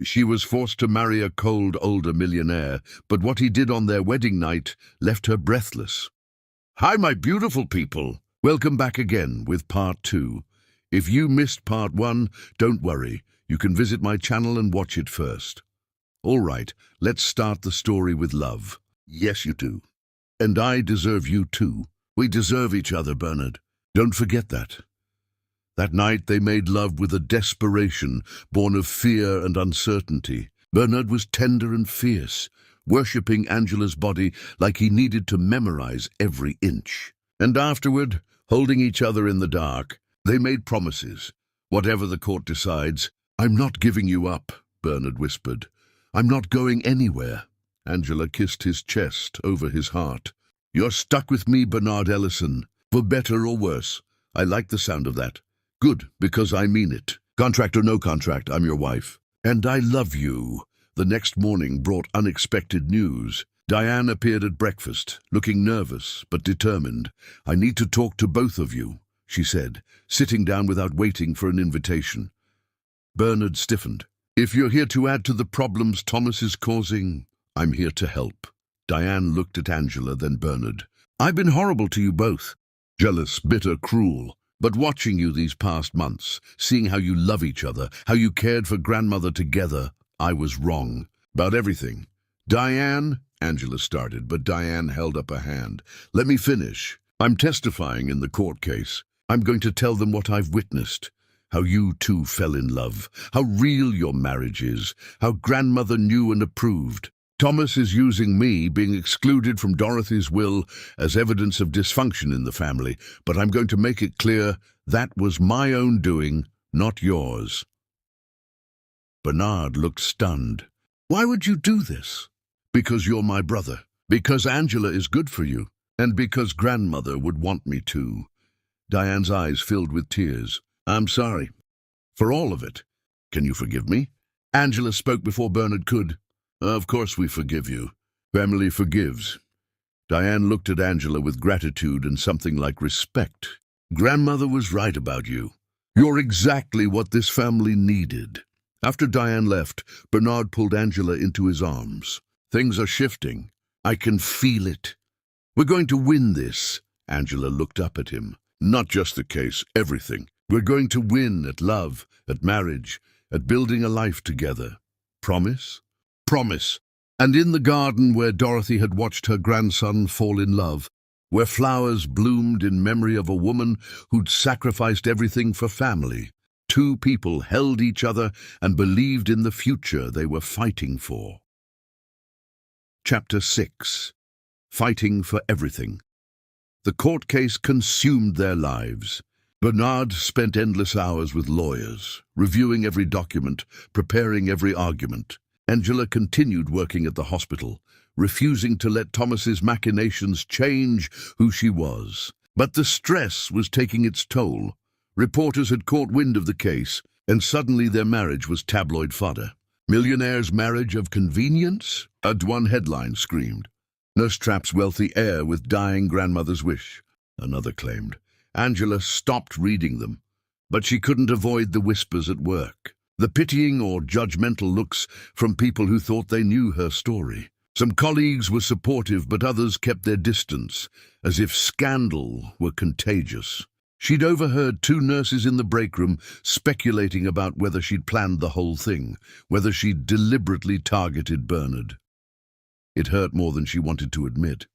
She was forced to marry a cold, older millionaire, but what he did on their wedding night left her breathless. Hi, my beautiful people! Welcome back again with part 2. If you missed part 1, don't worry. You can visit my channel and watch it first. All right, let's start the story with love. Yes, you do. And I deserve you too. We deserve each other, Bernard. Don't forget that. That night they made love with a desperation born of fear and uncertainty. Bernard was tender and fierce, worshipping Angela's body like he needed to memorize every inch. And afterward, holding each other in the dark, they made promises. Whatever the court decides, "I'm not giving you up," Bernard whispered. "I'm not going anywhere." Angela kissed his chest over his heart. "You're stuck with me, Bernard Ellison, for better or worse." I like the sound of that. Good, because I mean it. Contract or no contract, I'm your wife. And I love you. The next morning brought unexpected news. Diane appeared at breakfast, looking nervous but determined. "I need to talk to both of you," she said, sitting down without waiting for an invitation. Bernard stiffened. "If you're here to add to the problems Thomas is causing, I'm here to help." Diane looked at Angela, then Bernard. "I've been horrible to you both. Jealous, bitter, cruel. But watching you these past months, seeing how you love each other, how you cared for grandmother together, I was wrong. About everything." "Diane," Angela started, but Diane held up a hand. "Let me finish. I'm testifying in the court case. I'm going to tell them what I've witnessed. How you two fell in love, how real your marriage is, how grandmother knew and approved. Thomas is using me being excluded from Dorothy's will as evidence of dysfunction in the family, but I'm going to make it clear that was my own doing, not yours." Bernard looked stunned. "Why would you do this?" "Because you're my brother, because Angela is good for you, and because grandmother would want me to." Diane's eyes filled with tears. "I'm sorry. For all of it. Can you forgive me?" Angela spoke before Bernard could. "Of course we forgive you. Family forgives." Diane looked at Angela with gratitude and something like respect. "Grandmother was right about you. You're exactly what this family needed." After Diane left, Bernard pulled Angela into his arms. "Things are shifting. I can feel it. We're going to win this." Angela looked up at him. "Not just the case, everything. We're going to win at love, at marriage, at building a life together. Promise?" "Promise." And in the garden where Dorothy had watched her grandson fall in love, where flowers bloomed in memory of a woman who'd sacrificed everything for family, two people held each other and believed in the future they were fighting for. Chapter 6. Fighting for Everything. The court case consumed their lives. Bernard spent endless hours with lawyers, reviewing every document, preparing every argument. Angela continued working at the hospital, refusing to let Thomas's machinations change who she was. But the stress was taking its toll. Reporters had caught wind of the case, and suddenly their marriage was tabloid fodder. "Millionaire's marriage of convenience?" one headline screamed. "Nurse traps wealthy heir with dying grandmother's wish," another claimed. Angela stopped reading them, but she couldn't avoid the whispers at work. The pitying or judgmental looks from people who thought they knew her story. Some colleagues were supportive, but others kept their distance, as if scandal were contagious. She'd overheard two nurses in the break room speculating about whether she'd planned the whole thing, whether she'd deliberately targeted Bernard. It hurt more than she wanted to admit.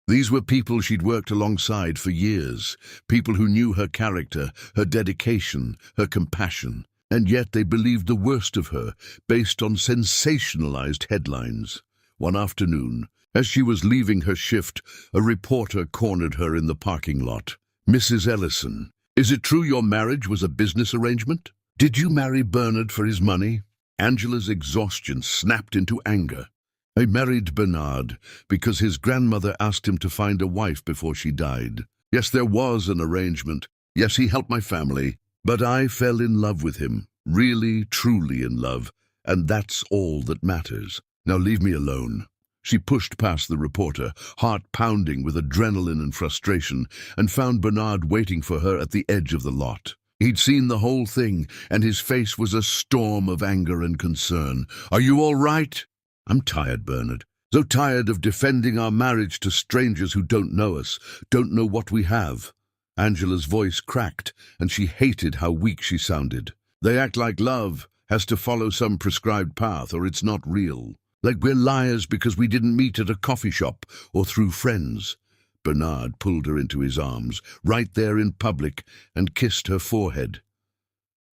These were people she'd worked alongside for years, people who knew her character, her dedication, her compassion. And yet they believed the worst of her, based on sensationalized headlines. One afternoon, as she was leaving her shift, a reporter cornered her in the parking lot. "Mrs. Ellison, is it true your marriage was a business arrangement? Did you marry Bernard for his money?" Angela's exhaustion snapped into anger. "I married Bernard because his grandmother asked him to find a wife before she died. Yes, there was an arrangement. Yes, he helped my family. But I fell in love with him, really, truly in love, and that's all that matters. Now leave me alone." She pushed past the reporter, heart pounding with adrenaline and frustration, and found Bernard waiting for her at the edge of the lot. He'd seen the whole thing, and his face was a storm of anger and concern. "Are you all right?" "I'm tired, Bernard. So tired of defending our marriage to strangers who don't know us, don't know what we have." Angela's voice cracked, and she hated how weak she sounded. "They act like love has to follow some prescribed path, or it's not real. Like we're liars because we didn't meet at a coffee shop or through friends." Bernard pulled her into his arms, right there in public, and kissed her forehead.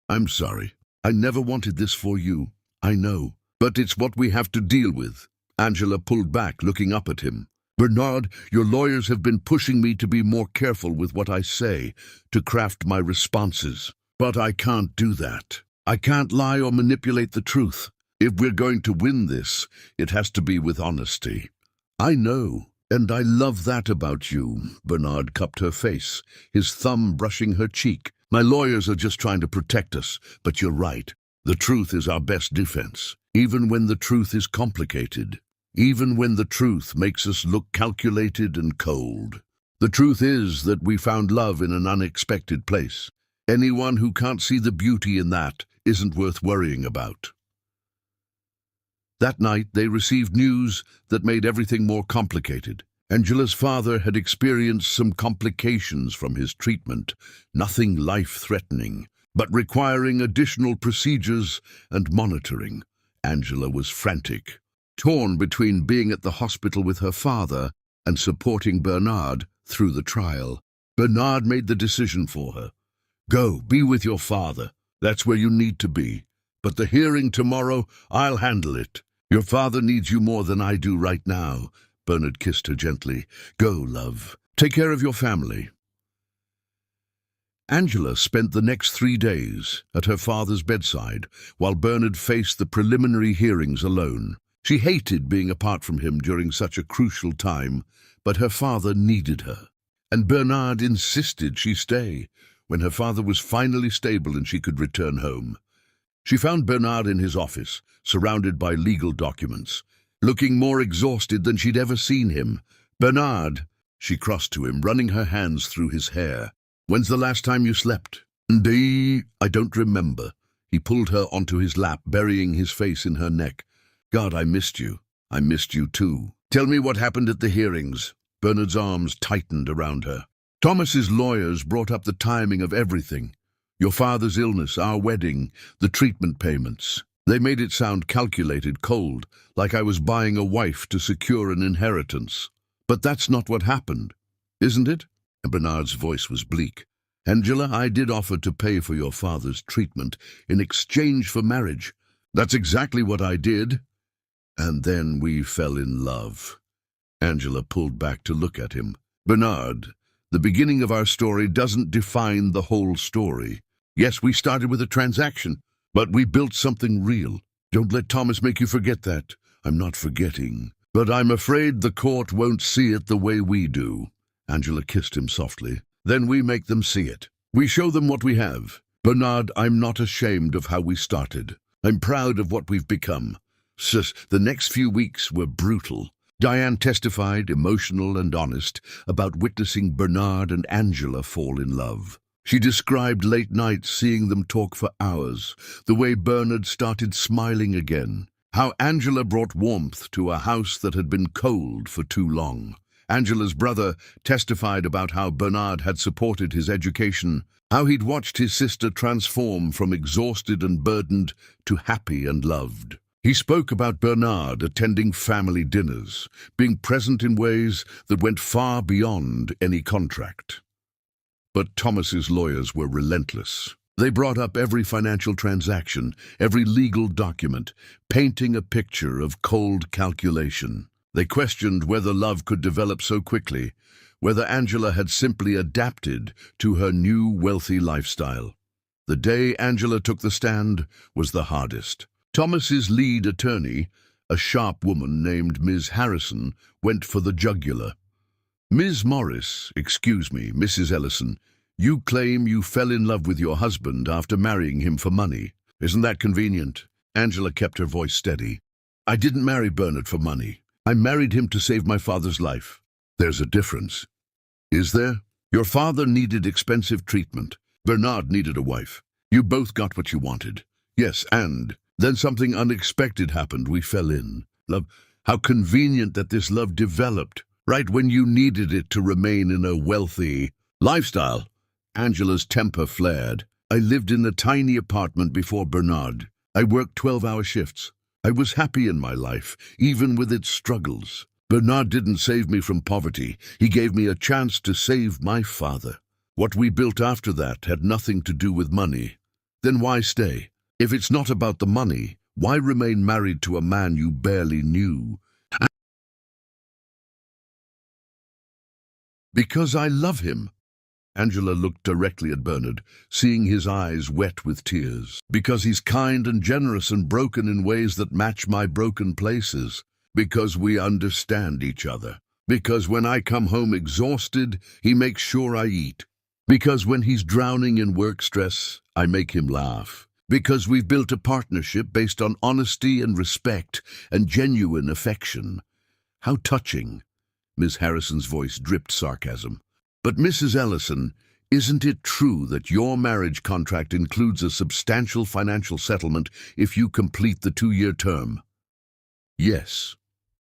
"I'm sorry. I never wanted this for you. I know. But it's what we have to deal with." Angela pulled back, looking up at him. "Bernard, your lawyers have been pushing me to be more careful with what I say, to craft my responses. But I can't do that. I can't lie or manipulate the truth. If we're going to win this, it has to be with honesty." "I know, and I love that about you." Bernard cupped her face, his thumb brushing her cheek. "My lawyers are just trying to protect us, but you're right. The truth is our best defense, even when the truth is complicated. Even when the truth makes us look calculated and cold. The truth is that we found love in an unexpected place. Anyone who can't see the beauty in that isn't worth worrying about." That night they received news that made everything more complicated. Angela's father had experienced some complications from his treatment, nothing life-threatening, but requiring additional procedures and monitoring. Angela was frantic, torn between being at the hospital with her father and supporting Bernard through the trial. Bernard made the decision for her. "Go, be with your father. That's where you need to be. But the hearing tomorrow, I'll handle it. Your father needs you more than I do right now." Bernard kissed her gently. "Go, love. Take care of your family." Angela spent the next 3 days at her father's bedside, while Bernard faced the preliminary hearings alone. She hated being apart from him during such a crucial time, but her father needed her. And Bernard insisted she stay when her father was finally stable and she could return home. She found Bernard in his office, surrounded by legal documents, looking more exhausted than she'd ever seen him. "Bernard," she crossed to him, running her hands through his hair. "When's the last time you slept?" I don't remember." He pulled her onto his lap, burying his face in her neck. "God, I missed you. I missed you too. Tell me what happened at the hearings." Bernard's arms tightened around her. "Thomas's lawyers brought up the timing of everything. Your father's illness, our wedding, the treatment payments. They made it sound calculated, cold, like I was buying a wife to secure an inheritance. But that's not what happened, isn't it?" And Bernard's voice was bleak. "Angela, I did offer to pay for your father's treatment in exchange for marriage. That's exactly what I did. And then we fell in love." Angela pulled back to look at him. "Bernard, the beginning of our story doesn't define the whole story. Yes, we started with a transaction, but we built something real. Don't let Thomas make you forget that." "I'm not forgetting, but I'm afraid the court won't see it the way we do." Angela kissed him softly. "Then we make them see it. We show them what we have. Bernard, I'm not ashamed of how we started. I'm proud of what we've become." The next few weeks were brutal. Diane testified, emotional and honest, about witnessing Bernard and Angela fall in love. She described late nights seeing them talk for hours, the way Bernard started smiling again, how Angela brought warmth to a house that had been cold for too long. Angela's brother testified about how Bernard had supported his education, how he'd watched his sister transform from exhausted and burdened to happy and loved. He spoke about Bernard attending family dinners, being present in ways that went far beyond any contract. But Thomas's lawyers were relentless. They brought up every financial transaction, every legal document, painting a picture of cold calculation. They questioned whether love could develop so quickly, whether Angela had simply adapted to her new wealthy lifestyle. The day Angela took the stand was the hardest. Thomas's lead attorney, a sharp woman named Ms. Harrison, went for the jugular. "Ms. Morris, excuse me, Mrs. Ellison, you claim you fell in love with your husband after marrying him for money. Isn't that convenient?" Angela kept her voice steady. "I didn't marry Bernard for money. I married him to save my father's life." "There's a difference." "Is there? Your father needed expensive treatment. Bernard needed a wife. You both got what you wanted. Yes, and then something unexpected happened. We fell in love. How convenient that this love developed right when you needed it to remain in a wealthy lifestyle. Angela's temper flared. I lived in a tiny apartment before Bernard. I worked 12-hour shifts. I was happy in my life, even with its struggles. Bernard didn't save me from poverty. He gave me a chance to save my father. What we built after that had nothing to do with money. Then why stay? If it's not about the money, why remain married to a man you barely knew? Because I love him. Angela looked directly at Bernard, seeing his eyes wet with tears. Because he's kind and generous and broken in ways that match my broken places. Because we understand each other. Because when I come home exhausted, he makes sure I eat. Because when he's drowning in work stress, I make him laugh. Because we've built a partnership based on honesty and respect and genuine affection. How touching. Miss Harrison's voice dripped sarcasm. But Mrs. Ellison, isn't it true that your marriage contract includes a substantial financial settlement if you complete the 2-year term? Yes.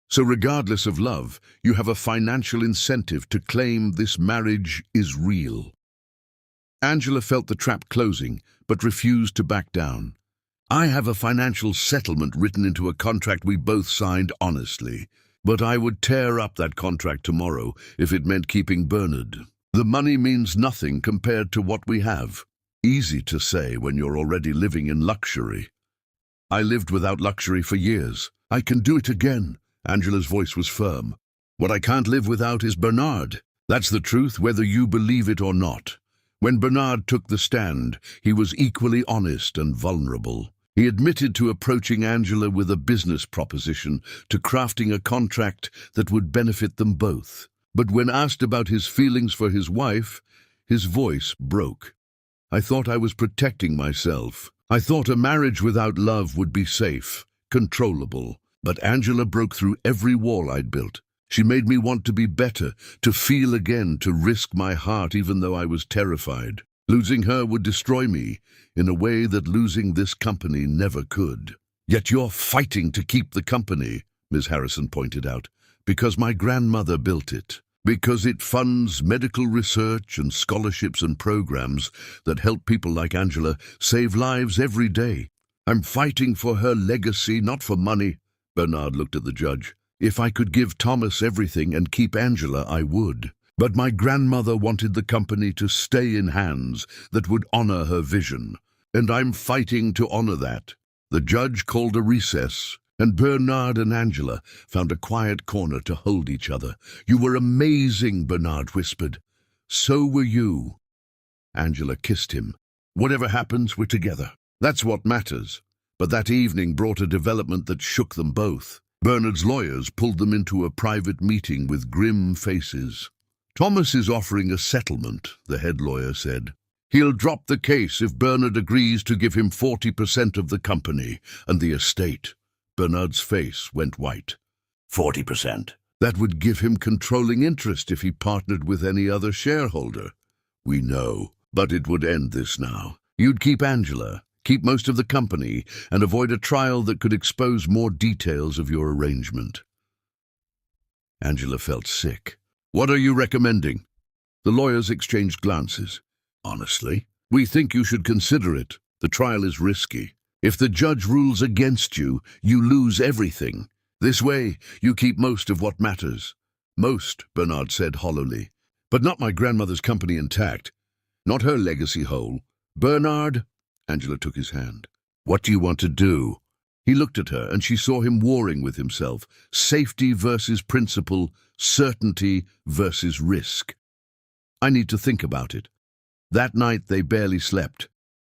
So regardless of love, you have a financial incentive to claim this marriage is real. Angela felt the trap closing, but refused to back down. I have a financial settlement written into a contract we both signed honestly, but I would tear up that contract tomorrow if it meant keeping Bernard. The money means nothing compared to what we have. Easy to say when you're already living in luxury. I lived without luxury for years. I can do it again. Angela's voice was firm. What I can't live without is Bernard. That's the truth, whether you believe it or not. When Bernard took the stand, he was equally honest and vulnerable. He admitted to approaching Angela with a business proposition, to crafting a contract that would benefit them both. But when asked about his feelings for his wife, his voice broke. I thought I was protecting myself. I thought a marriage without love would be safe, controllable. But Angela broke through every wall I'd built. She made me want to be better, to feel again, to risk my heart even though I was terrified. Losing her would destroy me in a way that losing this company never could. Yet you're fighting to keep the company, Ms. Harrison pointed out, because my grandmother built it. Because it funds medical research and scholarships and programs that help people like Angela save lives every day. I'm fighting for her legacy, not for money. Bernard looked at the judge. If I could give Thomas everything and keep Angela, I would. But my grandmother wanted the company to stay in hands that would honor her vision. And I'm fighting to honor that. The judge called a recess, and Bernard and Angela found a quiet corner to hold each other. You were amazing, Bernard whispered. So were you. Angela kissed him. Whatever happens, we're together. That's what matters. But that evening brought a development that shook them both. Bernard's lawyers pulled them into a private meeting with grim faces. Thomas is offering a settlement, the head lawyer said. He'll drop the case if Bernard agrees to give him 40% of the company and the estate. Bernard's face went white. 40%? That would give him controlling interest if he partnered with any other shareholder. We know, but it would end this now. You'd keep Angela, keep most of the company, and avoid a trial that could expose more details of your arrangement. Angela felt sick. What are you recommending? The lawyers exchanged glances. Honestly, we think you should consider it. The trial is risky. If the judge rules against you, you lose everything. This way, you keep most of what matters. Most, Bernard said hollowly. But not my grandmother's company intact. Not her legacy whole. Bernard, Angela took his hand. What do you want to do? He looked at her, and she saw him warring with himself. Safety versus principle, certainty versus risk. I need to think about it. That night they barely slept.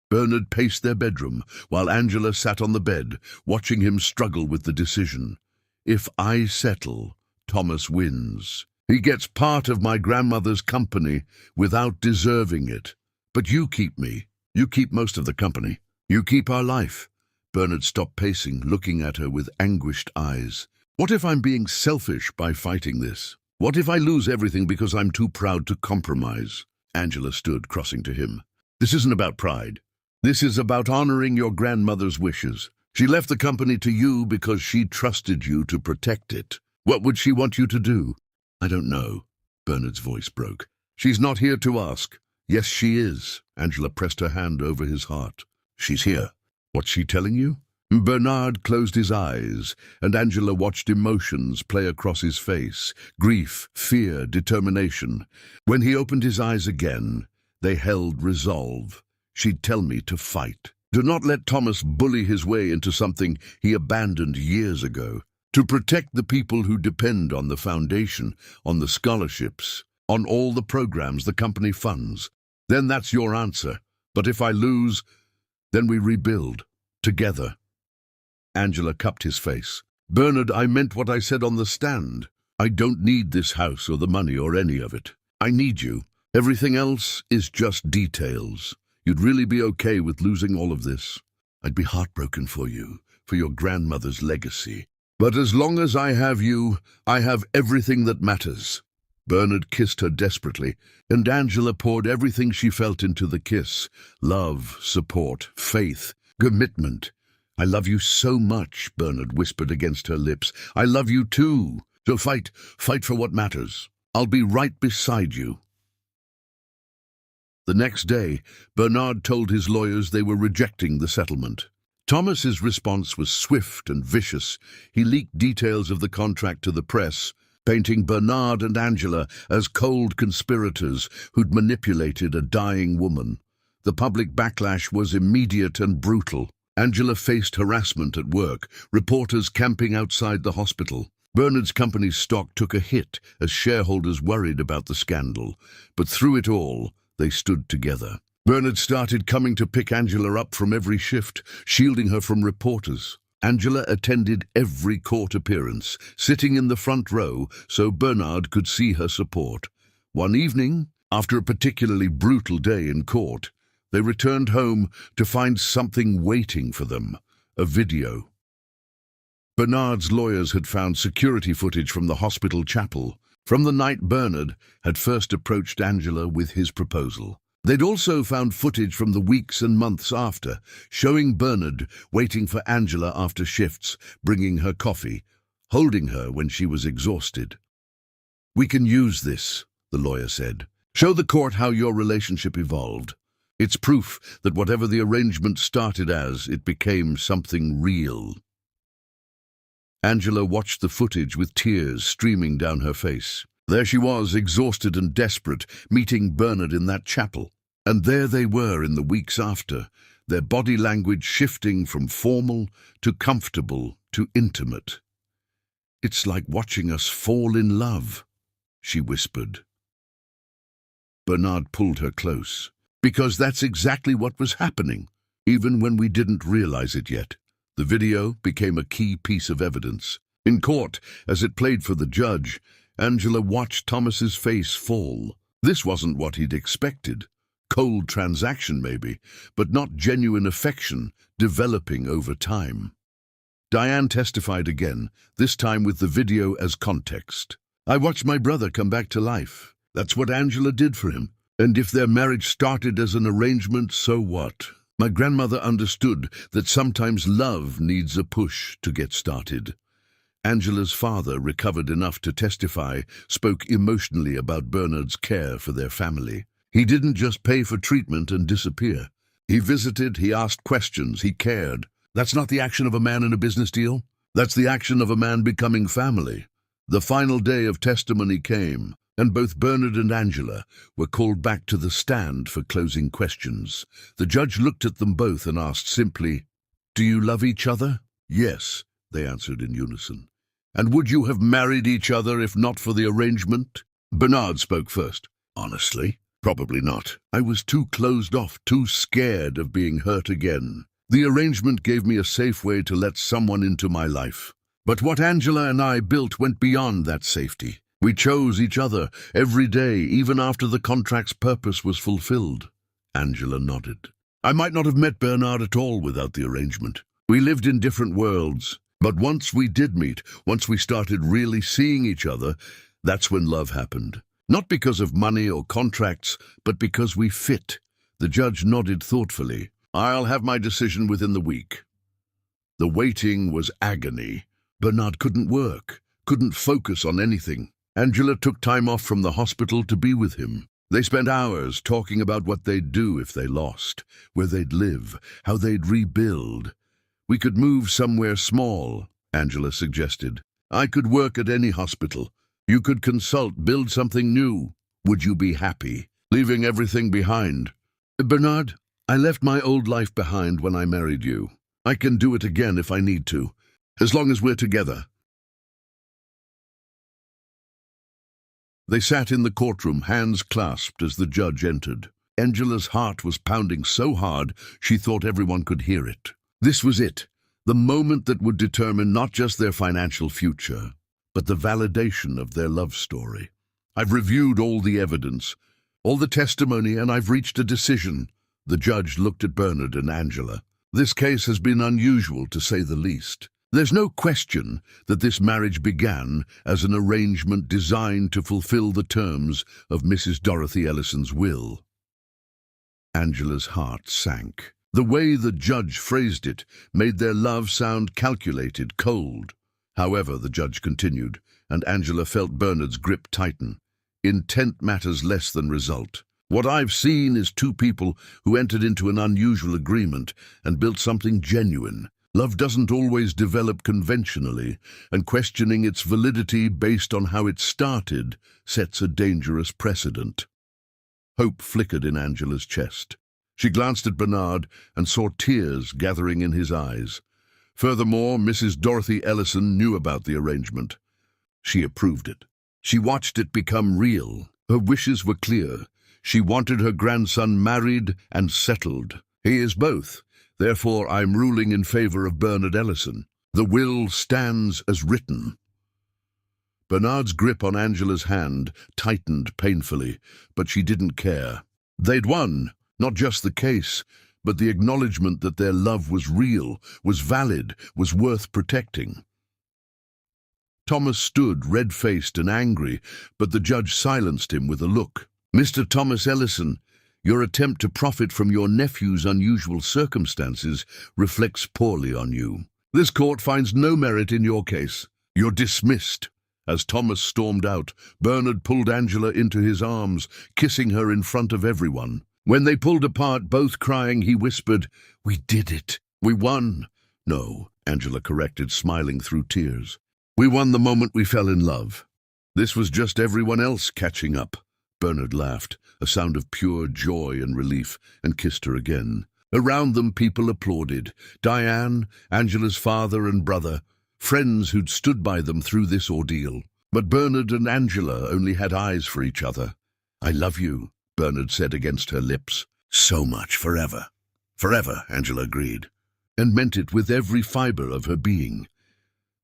Bernard paced their bedroom, while Angela sat on the bed, watching him struggle with the decision. If I settle, Thomas wins. He gets part of my grandmother's company without deserving it. But you keep me. You keep most of the company. You keep our life. Bernard stopped pacing, looking at her with anguished eyes. What if I'm being selfish by fighting this? What if I lose everything because I'm too proud to compromise? Angela stood, crossing to him. This isn't about pride. This is about honoring your grandmother's wishes. She left the company to you because she trusted you to protect it. What would she want you to do? I don't know. Bernard's voice broke. She's not here to ask. Yes, she is. Angela pressed her hand over his heart. She's here. What's she telling you? Bernard closed his eyes, and Angela watched emotions play across his face. Grief, fear, determination. When he opened his eyes again, they held resolve. She'd tell me to fight. Do not let Thomas bully his way into something he abandoned years ago. To protect the people who depend on the foundation, on the scholarships, on all the programs the company funds. Then that's your answer. But if I lose, then we rebuild. Together. Angela cupped his face. Bernard, I meant what I said on the stand. I don't need this house or the money or any of it. I need you. Everything else is just details. You'd really be okay with losing all of this. I'd be heartbroken for you, for your grandmother's legacy. But as long as I have you, I have everything that matters. Bernard kissed her desperately, and Angela poured everything she felt into the kiss. Love, support, faith, commitment. I love you so much, Bernard whispered against her lips. I love you too. So fight for what matters. I'll be right beside you. The next day, Bernard told his lawyers they were rejecting the settlement. Thomas's response was swift and vicious. He leaked details of the contract to the press, painting Bernard and Angela as cold conspirators who'd manipulated a dying woman. The public backlash was immediate and brutal. Angela faced harassment at work, reporters camping outside the hospital. Bernard's company's stock took a hit as shareholders worried about the scandal. But through it all, they stood together. Bernard started coming to pick Angela up from every shift, shielding her from reporters. Angela attended every court appearance, sitting in the front row so Bernard could see her support. One evening, after a particularly brutal day in court, they returned home to find something waiting for them, a video. Bernard's lawyers had found security footage from the hospital chapel, from the night Bernard had first approached Angela with his proposal. They'd also found footage from the weeks and months after, showing Bernard waiting for Angela after shifts, bringing her coffee, holding her when she was exhausted. We can use this, the lawyer said. Show the court how your relationship evolved. It's proof that whatever the arrangement started as, it became something real. Angela watched the footage with tears streaming down her face. There she was, exhausted and desperate, meeting Bernard in that chapel. And there they were in the weeks after, their body language shifting from formal to comfortable to intimate. It's like watching us fall in love, she whispered. Bernard pulled her close. Because that's exactly what was happening, even when we didn't realize it yet. The video became a key piece of evidence. In court, as it played for the judge, Angela watched Thomas's face fall. This wasn't what he'd expected. Cold transaction, maybe, but not genuine affection developing over time. Diane testified again, this time with the video as context. I watched my brother come back to life. That's what Angela did for him. And if their marriage started as an arrangement, so what? My grandmother understood that sometimes love needs a push to get started. Angela's father, recovered enough to testify, spoke emotionally about Bernard's care for their family. He didn't just pay for treatment and disappear. He visited, he asked questions, he cared. That's not the action of a man in a business deal. That's the action of a man becoming family. The final day of testimony came, and both Bernard and Angela were called back to the stand for closing questions. The judge looked at them both and asked simply, "Do you love each other?" "Yes," they answered in unison. "And would you have married each other if not for the arrangement?" Bernard spoke first. "Honestly, probably not. I was too closed off, too scared of being hurt again. The arrangement gave me a safe way to let someone into my life. But what Angela and I built went beyond that safety. We chose each other every day, even after the contract's purpose was fulfilled." Angela nodded. "I might not have met Bernard at all without the arrangement. We lived in different worlds. But once we did meet, once we started really seeing each other, that's when love happened. Not because of money or contracts, but because we fit. The judge nodded thoughtfully. I'll have my decision within the week. The waiting was agony. Bernard couldn't work, couldn't focus on anything. Angela took time off from the hospital to be with him. They spent hours talking about what they'd do if they lost, where they'd live, how they'd rebuild. We could move somewhere small, Angela suggested. I could work at any hospital. You could consult, build something new. Would you be happy, leaving everything behind? Bernard, I left my old life behind when I married you. I can do it again if I need to, as long as we're together. They sat in the courtroom, hands clasped, as the judge entered. Angela's heart was pounding so hard she thought everyone could hear it. This was it, the moment that would determine not just their financial future, but the validation of their love story. I've reviewed all the evidence, all the testimony, and I've reached a decision. The judge looked at Bernard and Angela. This case has been unusual, to say the least. There's no question that this marriage began as an arrangement designed to fulfill the terms of Mrs. Dorothy Ellison's will. Angela's heart sank. The way the judge phrased it made their love sound calculated, cold. However, the judge continued, and Angela felt Bernard's grip tighten. Intent matters less than result. What I've seen is two people who entered into an unusual agreement and built something genuine. Love doesn't always develop conventionally, and questioning its validity based on how it started sets a dangerous precedent. Hope flickered in Angela's chest. She glanced at Bernard and saw tears gathering in his eyes. Furthermore, Mrs. Dorothy Ellison knew about the arrangement. She approved it. She watched it become real. Her wishes were clear. She wanted her grandson married and settled. He is both. Therefore, I'm ruling in favor of Bernard Ellison. The will stands as written. Bernard's grip on Angela's hand tightened painfully, but she didn't care. They'd won, not just the case, but the acknowledgement that their love was real, was valid, was worth protecting. Thomas stood, red-faced and angry, but the judge silenced him with a look. Mr. Thomas Ellison, your attempt to profit from your nephew's unusual circumstances reflects poorly on you. This court finds no merit in your case. You're dismissed. As Thomas stormed out, Bernard pulled Angela into his arms, kissing her in front of everyone. When they pulled apart, both crying, he whispered, "We did it. We won." "No," Angela corrected, smiling through tears. "We won the moment we fell in love. This was just everyone else catching up." Bernard laughed, a sound of pure joy and relief, and kissed her again. Around them, people applauded. Diane, Angela's father and brother, friends who'd stood by them through this ordeal. But Bernard and Angela only had eyes for each other. "I love you," Bernard said against her lips. "So much, forever." "Forever," Angela agreed, and meant it with every fiber of her being.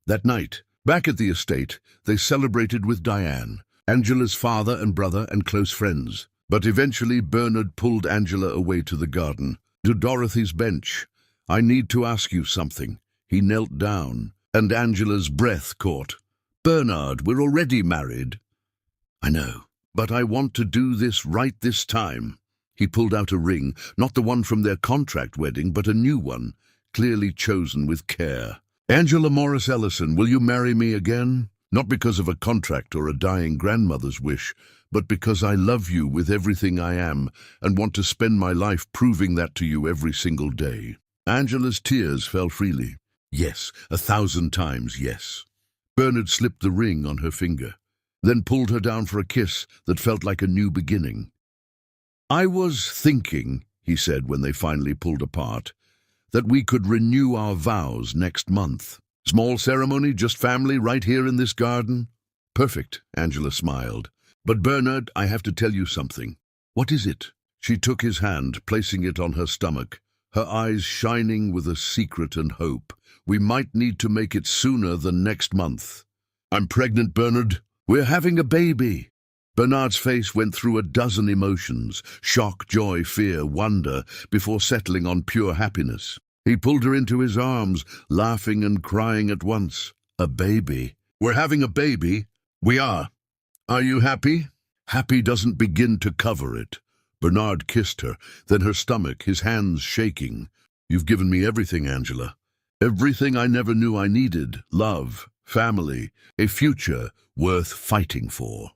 That night, back at the estate, they celebrated with Diane, Angela's father and brother and close friends. But eventually Bernard pulled Angela away to the garden, to Dorothy's bench. "I need to ask you something." He knelt down, and Angela's breath caught. "Bernard, we're already married." "I know, but I want to do this right this time." He pulled out a ring, not the one from their contract wedding, but a new one, clearly chosen with care. "Angela Morris Ellison, will you marry me again? Not because of a contract or a dying grandmother's wish, but because I love you with everything I am and want to spend my life proving that to you every single day." Angela's tears fell freely. "Yes, 1,000 times yes." Bernard slipped the ring on her finger, then pulled her down for a kiss that felt like a new beginning. "I was thinking," he said when they finally pulled apart, "that we could renew our vows next month. Small ceremony, just family, right here in this garden?" "Perfect," Angela smiled. "But Bernard, I have to tell you something." "What is it?" She took his hand, placing it on her stomach, her eyes shining with a secret and hope. "We might need to make it sooner than next month." "I'm pregnant, Bernard. We're having a baby." Bernard's face went through a dozen emotions, shock, joy, fear, wonder, before settling on pure happiness. He pulled her into his arms, laughing and crying at once. "A baby? We're having a baby?" "We are. Are you happy?" "Happy doesn't begin to cover it. Bernard kissed her, then her stomach, his hands shaking. "You've given me everything, Angela. Everything I never knew I needed. Love, family, a future worth fighting for."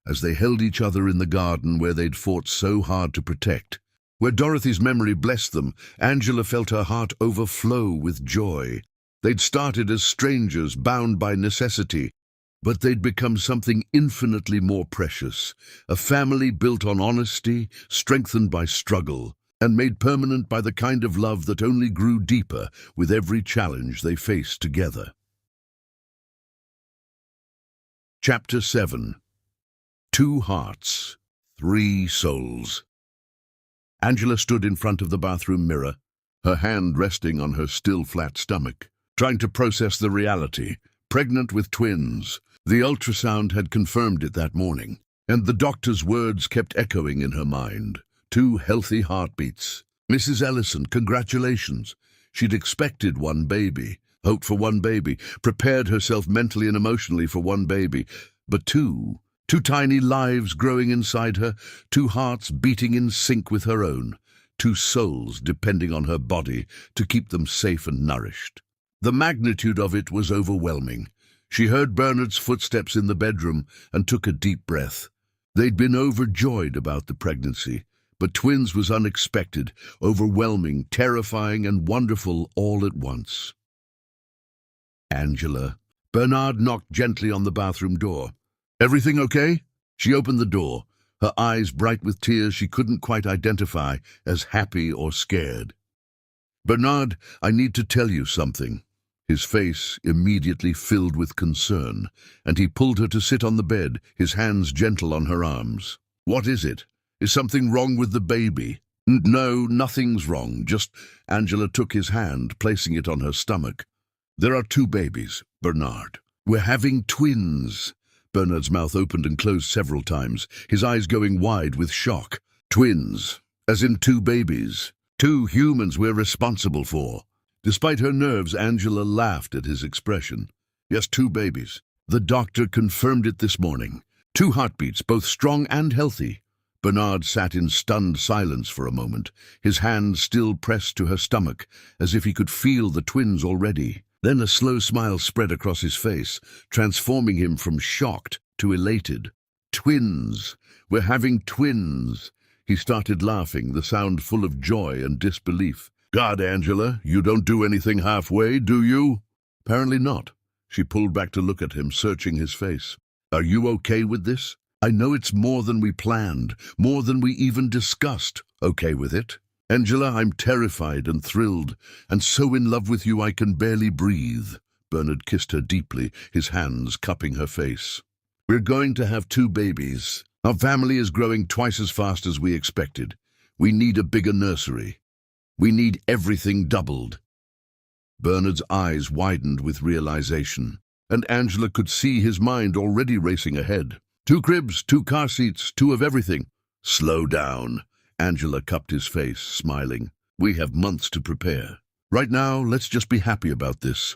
As they held each other in the garden where they'd fought so hard to protect, where Dorothy's memory blessed them, Angela felt her heart overflow with joy. They'd started as strangers, bound by necessity, but they'd become something infinitely more precious, a family built on honesty, strengthened by struggle, and made permanent by the kind of love that only grew deeper with every challenge they faced together. Chapter 7. 2 Hearts, 3 Souls. Angela stood in front of the bathroom mirror, her hand resting on her still flat stomach, trying to process the reality. Pregnant with twins. The ultrasound had confirmed it that morning, and the doctor's words kept echoing in her mind. 2 healthy heartbeats. "Mrs. Ellison, congratulations." She'd expected 1 baby, hoped for 1 baby, prepared herself mentally and emotionally for 1 baby. But 2 tiny lives growing inside her, 2 hearts beating in sync with her own, 2 souls depending on her body to keep them safe and nourished. The magnitude of it was overwhelming. She heard Bernard's footsteps in the bedroom and took a deep breath. They'd been overjoyed about the pregnancy, but twins was unexpected, overwhelming, terrifying, and wonderful all at once. "Angela." Bernard knocked gently on the bathroom door. "Everything okay?" She opened the door, her eyes bright with tears she couldn't quite identify as happy or scared. "Bernard, I need to tell you something." His face immediately filled with concern, and he pulled her to sit on the bed, his hands gentle on her arms. "What is it? Is something wrong with the baby?" "No, nothing's wrong, just—" Angela took his hand, placing it on her stomach. "There are 2 babies, Bernard. We're having twins." Bernard's mouth opened and closed several times, his eyes going wide with shock. "Twins, as in 2 babies. 2 humans we're responsible for." Despite her nerves, Angela laughed at his expression. "Yes, 2 babies. The doctor confirmed it this morning. 2 heartbeats, both strong and healthy." Bernard sat in stunned silence for a moment, his hand still pressed to her stomach, as if he could feel the twins already. Then a slow smile spread across his face, transforming him from shocked to elated. "Twins! We're having twins!" He started laughing, the sound full of joy and disbelief. "God, Angela, you don't do anything halfway, do you?" "Apparently not." She pulled back to look at him, searching his face. "Are you okay with this? I know it's more than we planned, more than we even discussed. Okay with it?" "Angela, I'm terrified and thrilled, and so in love with you I can barely breathe." Bernard kissed her deeply, his hands cupping her face. "We're going to have 2 babies. Our family is growing twice as fast as we expected. We need a bigger nursery. We need everything doubled." Bernard's eyes widened with realization, and Angela could see his mind already racing ahead. 2 cribs, 2 car seats, 2 of everything. "Slow down." Angela cupped his face, smiling. "We have months to prepare. Right now, let's just be happy about this."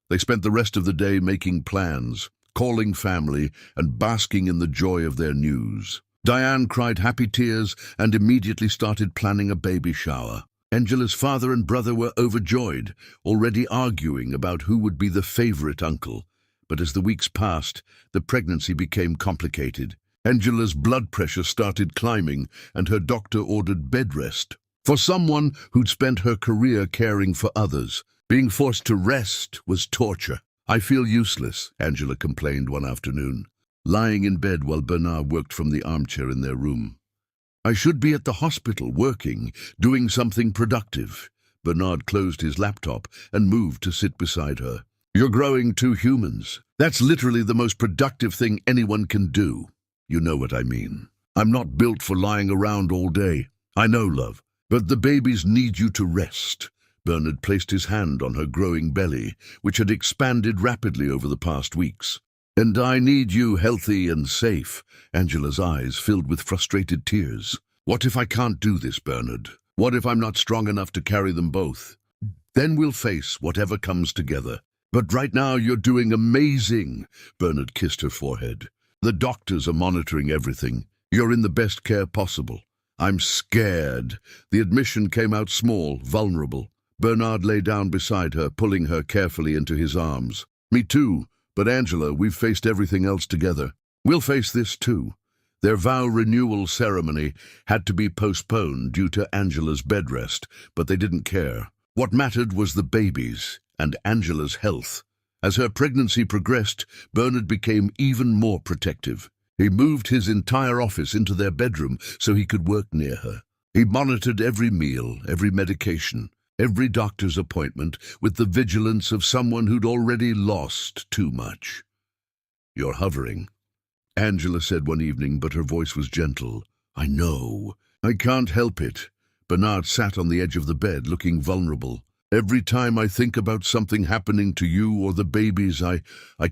They spent the rest of the day making plans, calling family, and basking in the joy of their news. Diane cried happy tears and immediately started planning a baby shower. Angela's father and brother were overjoyed, already arguing about who would be the favorite uncle. But as the weeks passed, the pregnancy became complicated. Angela's blood pressure started climbing, and her doctor ordered bed rest. For someone who'd spent her career caring for others, being forced to rest was torture. "I feel useless," Angela complained one afternoon, lying in bed while Bernard worked from the armchair in their room. "I should be at the hospital, working, doing something productive." Bernard closed his laptop and moved to sit beside her. "You're growing 2 humans. That's literally the most productive thing anyone can do. You know what I mean. I'm not built for lying around all day. I know, love. But the babies need you to rest." Bernard placed his hand on her growing belly, which had expanded rapidly over the past weeks. "And I need you healthy and safe." Angela's eyes filled with frustrated tears. "What if I can't do this, Bernard? What if I'm not strong enough to carry them both? Then we'll face whatever comes together. But right now you're doing amazing." Bernard kissed her forehead. "The doctors are monitoring everything. You're in the best care possible. I'm scared. The admission came out small, vulnerable. Bernard lay down beside her, pulling her carefully into his arms. Me too, but Angela, we've faced everything else together. We'll face this too. Their vow renewal ceremony had to be postponed due to Angela's bed rest, but they didn't care. What mattered was the babies and Angela's health. As her pregnancy progressed, Bernard became even more protective. He moved his entire office into their bedroom so he could work near her. He monitored every meal, every medication, every doctor's appointment with the vigilance of someone who'd already lost too much. "You're hovering," Angela said one evening, but her voice was gentle. "I know. I can't help it." Bernard sat on the edge of the bed, looking vulnerable. "Every time I think about something happening to you or the babies, I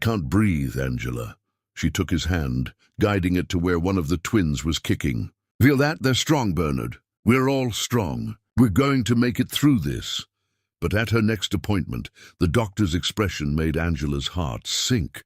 can't breathe, Angela." She took his hand, guiding it to where one of the twins was kicking. "Feel that? They're strong, Bernard. We're all strong. We're going to make it through this." But at her next appointment, the doctor's expression made Angela's heart sink.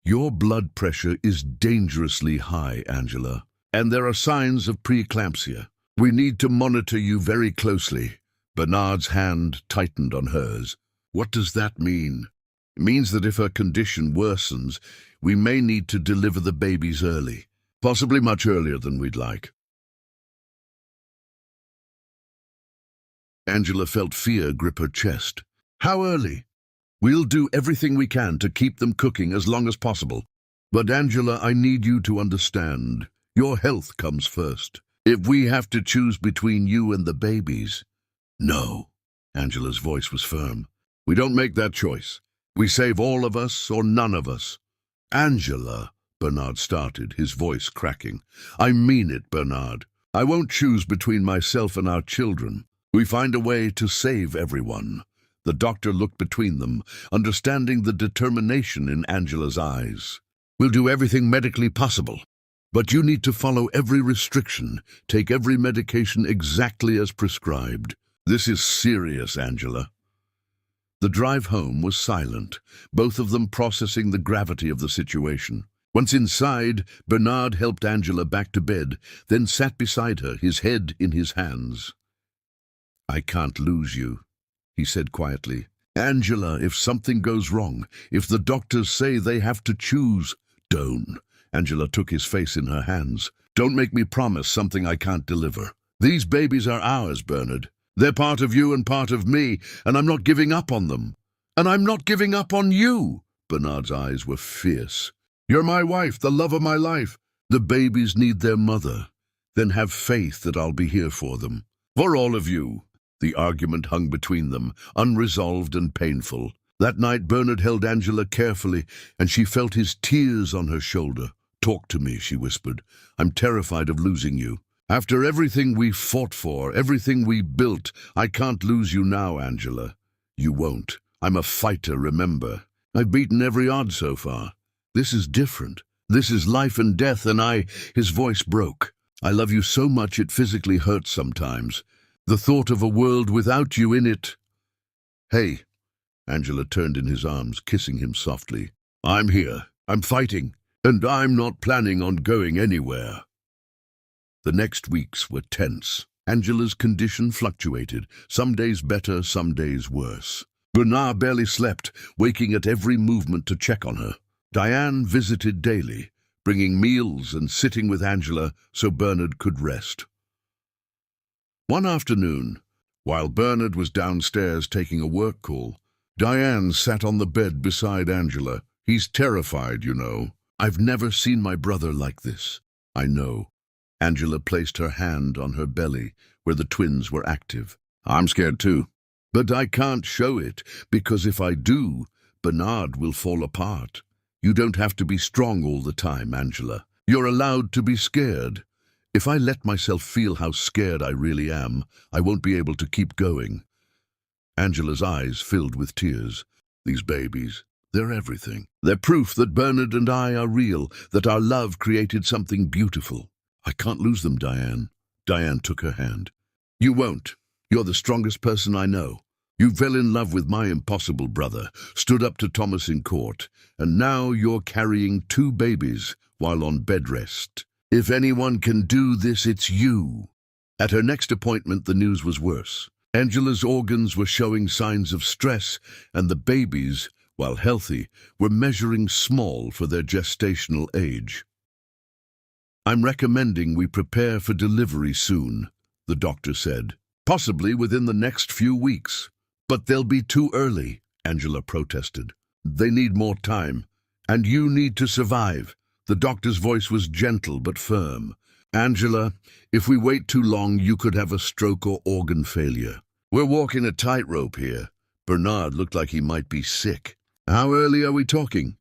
"Your blood pressure is dangerously high, Angela, and there are signs of preeclampsia. We need to monitor you very closely." Bernard's hand tightened on hers. "What does that mean?" "It means that if her condition worsens, we may need to deliver the babies early, possibly much earlier than we'd like." Angela felt fear grip her chest. "How early?" "We'll do everything we can to keep them cooking as long as possible. But Angela, I need you to understand. Your health comes first. If we have to choose between you and the babies—" "No." Angela's voice was firm. "We don't make that choice. We save all of us or none of us." "Angela," Bernard started, his voice cracking. "I mean it, Bernard. I won't choose between myself and our children. We find a way to save everyone." The doctor looked between them, understanding the determination in Angela's eyes. "We'll do everything medically possible. But you need to follow every restriction, take every medication exactly as prescribed. This is serious, Angela." The drive home was silent, both of them processing the gravity of the situation. Once inside, Bernard helped Angela back to bed, then sat beside her, his head in his hands. "I can't lose you," he said quietly. "Angela, if something goes wrong, if the doctors say they have to choose—" "Don't." Angela took his face in her hands. "Don't make me promise something I can't deliver. These babies are ours, Bernard. They're part of you and part of me, and I'm not giving up on them. And I'm not giving up on you." Bernard's eyes were fierce. "You're my wife, the love of my life. The babies need their mother. Then have faith that I'll be here for them. For all of you." The argument hung between them, unresolved and painful. That night Bernard held Angela carefully, and she felt his tears on her shoulder. "Talk to me," she whispered. "I'm terrified of losing you. After everything we fought for, everything we built, I can't lose you now, Angela." "You won't. I'm a fighter, remember. I've beaten every odd so far. This is different. This is life and death, and His voice broke. "I love you so much it physically hurts sometimes. The thought of a world without you in it—" "Hey." Angela turned in his arms, kissing him softly. "I'm here. I'm fighting. And I'm not planning on going anywhere." The next weeks were tense. Angela's condition fluctuated, some days better, some days worse. Bernard barely slept, waking at every movement to check on her. Diane visited daily, bringing meals and sitting with Angela so Bernard could rest. One afternoon, while Bernard was downstairs taking a work call, Diane sat on the bed beside Angela. "He's terrified, you know. I've never seen my brother like this." "I know." Angela placed her hand on her belly, where the twins were active. "I'm scared too. But I can't show it, because if I do, Bernard will fall apart. You don't have to be strong all the time, Angela. You're allowed to be scared. If I let myself feel how scared I really am, I won't be able to keep going." Angela's eyes filled with tears. "These babies, they're everything. They're proof that Bernard and I are real, that our love created something beautiful. I can't lose them, Diane." Diane took her hand. "You won't. You're the strongest person I know. You fell in love with my impossible brother, stood up to Thomas in court, and now you're carrying 2 babies while on bed rest. If anyone can do this, it's you. At her next appointment, the news was worse. Angela's organs were showing signs of stress, and the babies, while healthy, were measuring small for their gestational age. "I'm recommending we prepare for delivery soon," the doctor said. "Possibly within the next few weeks." "But they'll be too early," Angela protested. "They need more time, and you need to survive." The doctor's voice was gentle but firm. "Angela, if we wait too long, you could have a stroke or organ failure. We're walking a tightrope here." Bernard looked like he might be sick. "How early are we talking?"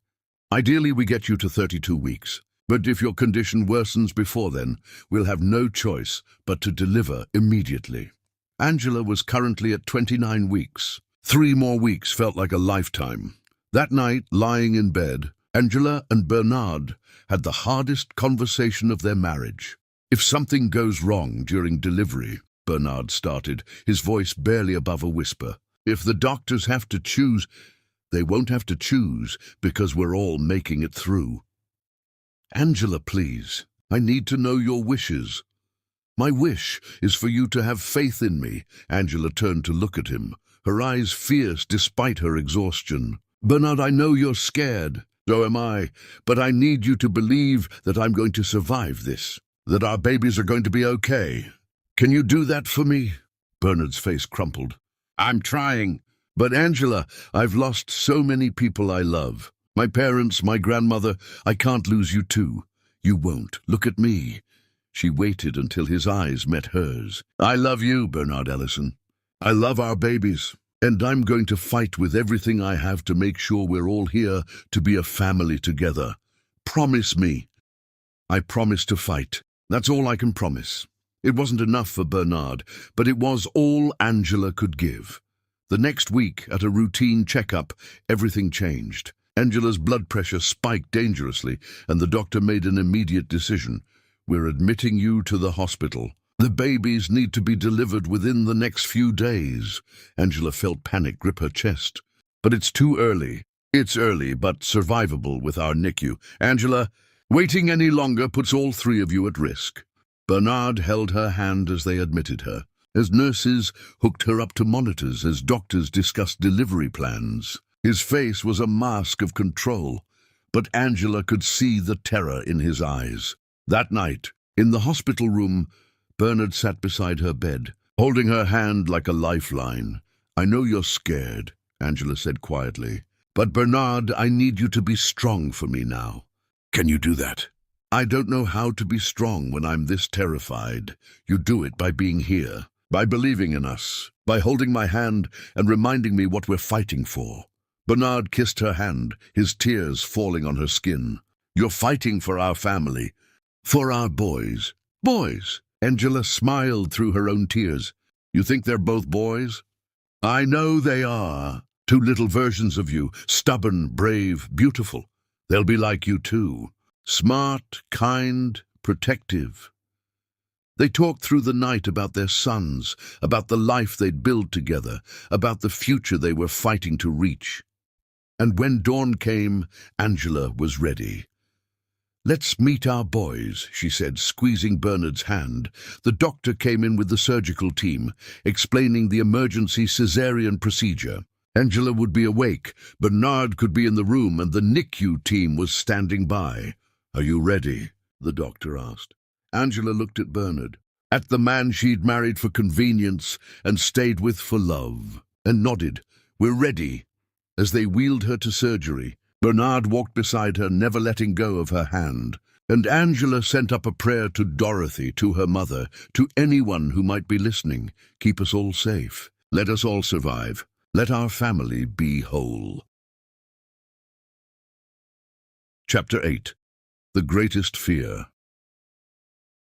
"Ideally, we get you to 32 weeks. But if your condition worsens before then, we'll have no choice but to deliver immediately." Angela was currently at 29 weeks. 3 more weeks felt like a lifetime. That night, lying in bed, Angela and Bernard had the hardest conversation of their marriage. "If something goes wrong during delivery," Bernard started, his voice barely above a whisper, "if the doctors have to choose, they won't have to choose because we're all making it through." "Angela, please, I need to know your wishes." "My wish is for you to have faith in me." Angela turned to look at him, her eyes fierce despite her exhaustion. "Bernard, I know you're scared. So am I. But I need you to believe that I'm going to survive this, that our babies are going to be okay. Can you do that for me?" Bernard's face crumpled. "I'm trying. But Angela, I've lost so many people I love. My parents, my grandmother. I can't lose you too." "You won't. Look at me." She waited until his eyes met hers. "I love you, Bernard Ellison. I love our babies. And I'm going to fight with everything I have to make sure we're all here to be a family together. Promise me." "I promise to fight. That's all I can promise." It wasn't enough for Bernard, but it was all Angela could give. The next week, at a routine checkup, everything changed. Angela's blood pressure spiked dangerously, and the doctor made an immediate decision. "We're admitting you to the hospital. The babies need to be delivered within the next few days." Angela felt panic grip her chest. "But it's too early." "It's early, but survivable with our NICU. Angela, waiting any longer puts all 3 of you at risk." Bernard held her hand as they admitted her, as nurses hooked her up to monitors, as doctors discussed delivery plans. His face was a mask of control, but Angela could see the terror in his eyes. That night, in the hospital room, Bernard sat beside her bed, holding her hand like a lifeline. "I know you're scared," Angela said quietly. "But Bernard, I need you to be strong for me now." "Can you do that?" "I don't know how to be strong when I'm this terrified. You do it by being here, by believing in us, by holding my hand and reminding me what we're fighting for." Bernard kissed her hand, his tears falling on her skin. "You're fighting for our family, for our boys." "Boys?" Angela smiled through her own tears. "You think they're both boys?" "I know they are. 2 little versions of you, stubborn, brave, beautiful. They'll be like you too. Smart, kind, protective." They talked through the night about their sons, about the life they'd build together, about the future they were fighting to reach. And when dawn came, Angela was ready. "Let's meet our boys," she said, squeezing Bernard's hand. The doctor came in with the surgical team, explaining the emergency cesarean procedure. Angela would be awake, Bernard could be in the room, and the NICU team was standing by. "Are you ready?" the doctor asked. Angela looked at Bernard, at the man she'd married for convenience and stayed with for love, and nodded. "We're ready." As they wheeled her to surgery, Bernard walked beside her, never letting go of her hand. And Angela sent up a prayer to Dorothy, to her mother, to anyone who might be listening. "Keep us all safe. Let us all survive. Let our family be whole." Chapter 8. The Greatest Fear.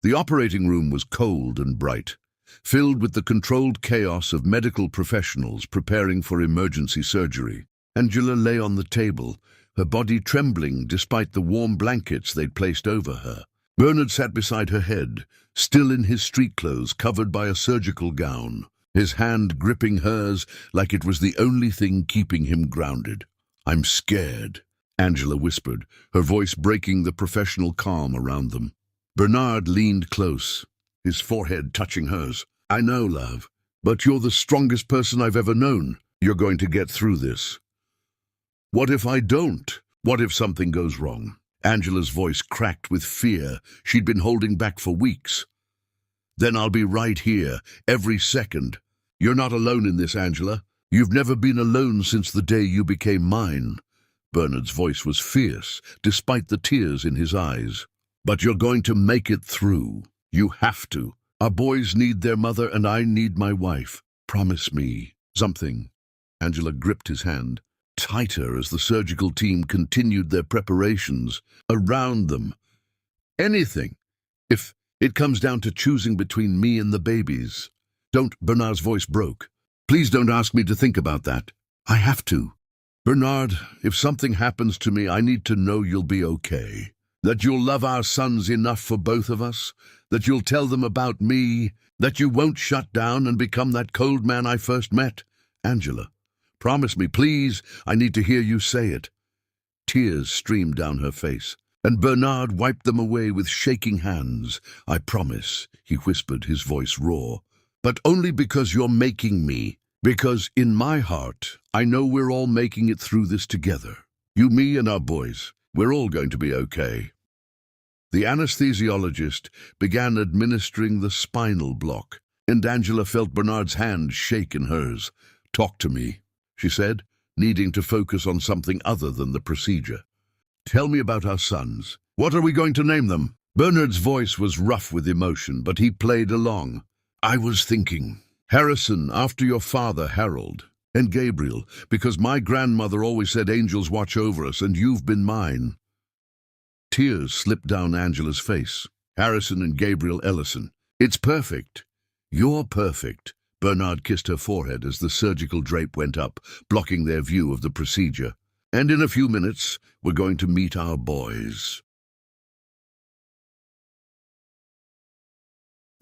The operating room was cold and bright, filled with the controlled chaos of medical professionals preparing for emergency surgery. Angela lay on the table, her body trembling despite the warm blankets they'd placed over her. Bernard sat beside her head, still in his street clothes, covered by a surgical gown, his hand gripping hers like it was the only thing keeping him grounded. "I'm scared," Angela whispered, her voice breaking the professional calm around them. Bernard leaned close, his forehead touching hers. I know, love, but you're the strongest person I've ever known. You're going to get through this. What if I don't? What if something goes wrong? Angela's voice cracked with fear she'd been holding back for weeks. Then I'll be right here, every second. You're not alone in this, Angela. You've never been alone since the day you became mine. Bernard's voice was fierce, despite the tears in his eyes. But you're going to make it through. You have to. Our boys need their mother and I need my wife. Promise me something. Angela gripped his hand tighter as the surgical team continued their preparations around them. Anything. If it comes down to choosing between me and the babies. Don't, Bernard's voice broke. Please don't ask me to think about that. I have to. Bernard, if something happens to me, I need to know you'll be okay. That you'll love our sons enough for both of us. That you'll tell them about me. That you won't shut down and become that cold man I first met. Angela, promise me, please. I need to hear you say it. Tears streamed down her face, and Bernard wiped them away with shaking hands. I promise, he whispered, his voice raw. But only because you're making me. Because in my heart, I know we're all making it through this together. You, me, and our boys. We're all going to be okay. The anesthesiologist began administering the spinal block, and Angela felt Bernard's hand shake in hers. Talk to me, she said, needing to focus on something other than the procedure. Tell me about our sons. What are we going to name them? Bernard's voice was rough with emotion, but he played along. I was thinking, Harrison, after your father, Harold, and Gabriel, because my grandmother always said angels watch over us, and you've been mine. Tears slipped down Angela's face. Harrison and Gabriel Ellison. It's perfect. You're perfect. Bernard kissed her forehead as the surgical drape went up, blocking their view of the procedure. And in a few minutes, we're going to meet our boys.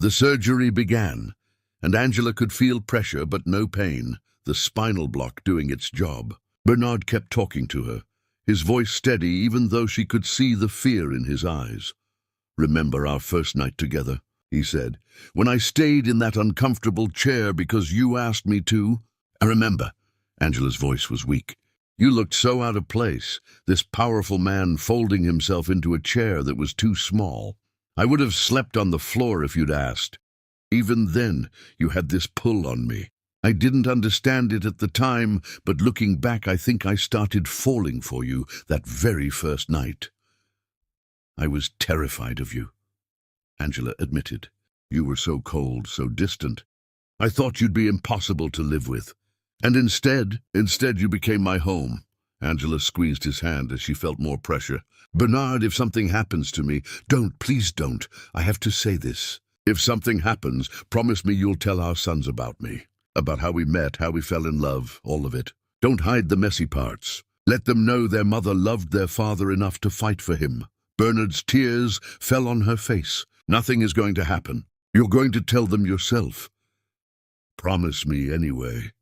The surgery began, and Angela could feel pressure but no pain, the spinal block doing its job. Bernard kept talking to her, his voice steady even though she could see the fear in his eyes. Remember our first night together, he said, when I stayed in that uncomfortable chair because you asked me to? I remember. Angela's voice was weak. You looked so out of place, this powerful man folding himself into a chair that was too small. I would have slept on the floor if you'd asked. Even then, you had this pull on me. I didn't understand it at the time, but looking back, I think I started falling for you that very first night. I was terrified of you, Angela admitted. You were so cold, so distant. I thought you'd be impossible to live with. And instead you became my home. Angela squeezed his hand as she felt more pressure. Bernard, if something happens to me, please don't. I have to say this. If something happens, promise me you'll tell our sons about me. About how we met, how we fell in love, all of it. Don't hide the messy parts. Let them know their mother loved their father enough to fight for him. Bernard's tears fell on her face. Nothing is going to happen. You're going to tell them yourself. Promise me anyway.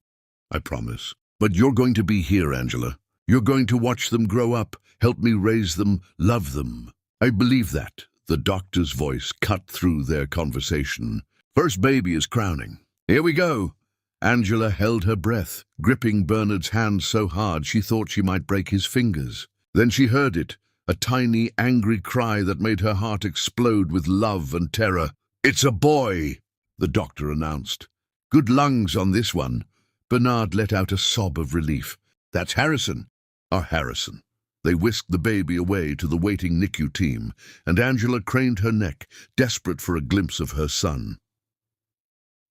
I promise. But you're going to be here, Angela. You're going to watch them grow up, help me raise them, love them. I believe that. The doctor's voice cut through their conversation. First baby is crowning. Here we go. Angela held her breath, gripping Bernard's hand so hard she thought she might break his fingers. Then she heard it, a tiny, angry cry that made her heart explode with love and terror. It's a boy, the doctor announced. Good lungs on this one. Bernard let out a sob of relief. That's Harrison. Our Harrison. They whisked the baby away to the waiting NICU team, and Angela craned her neck, desperate for a glimpse of her son.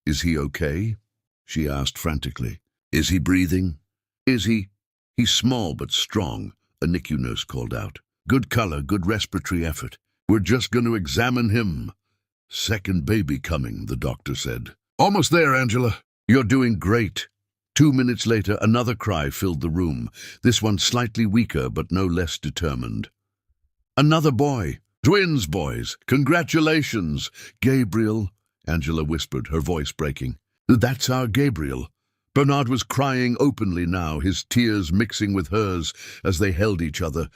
Is he okay? She asked frantically. Is he breathing? Is he? He's small but strong, a NICU nurse called out. Good color, good respiratory effort. We're just going to examine him. Second baby coming, the doctor said. Almost there, Angela. You're doing great. 2 minutes later, another cry filled the room, this one slightly weaker but no less determined. Another boy. Twins, boys. Congratulations. Gabriel, Angela whispered, her voice breaking. That's our Gabriel. Bernard was crying openly now, his tears mixing with hers as they held each other.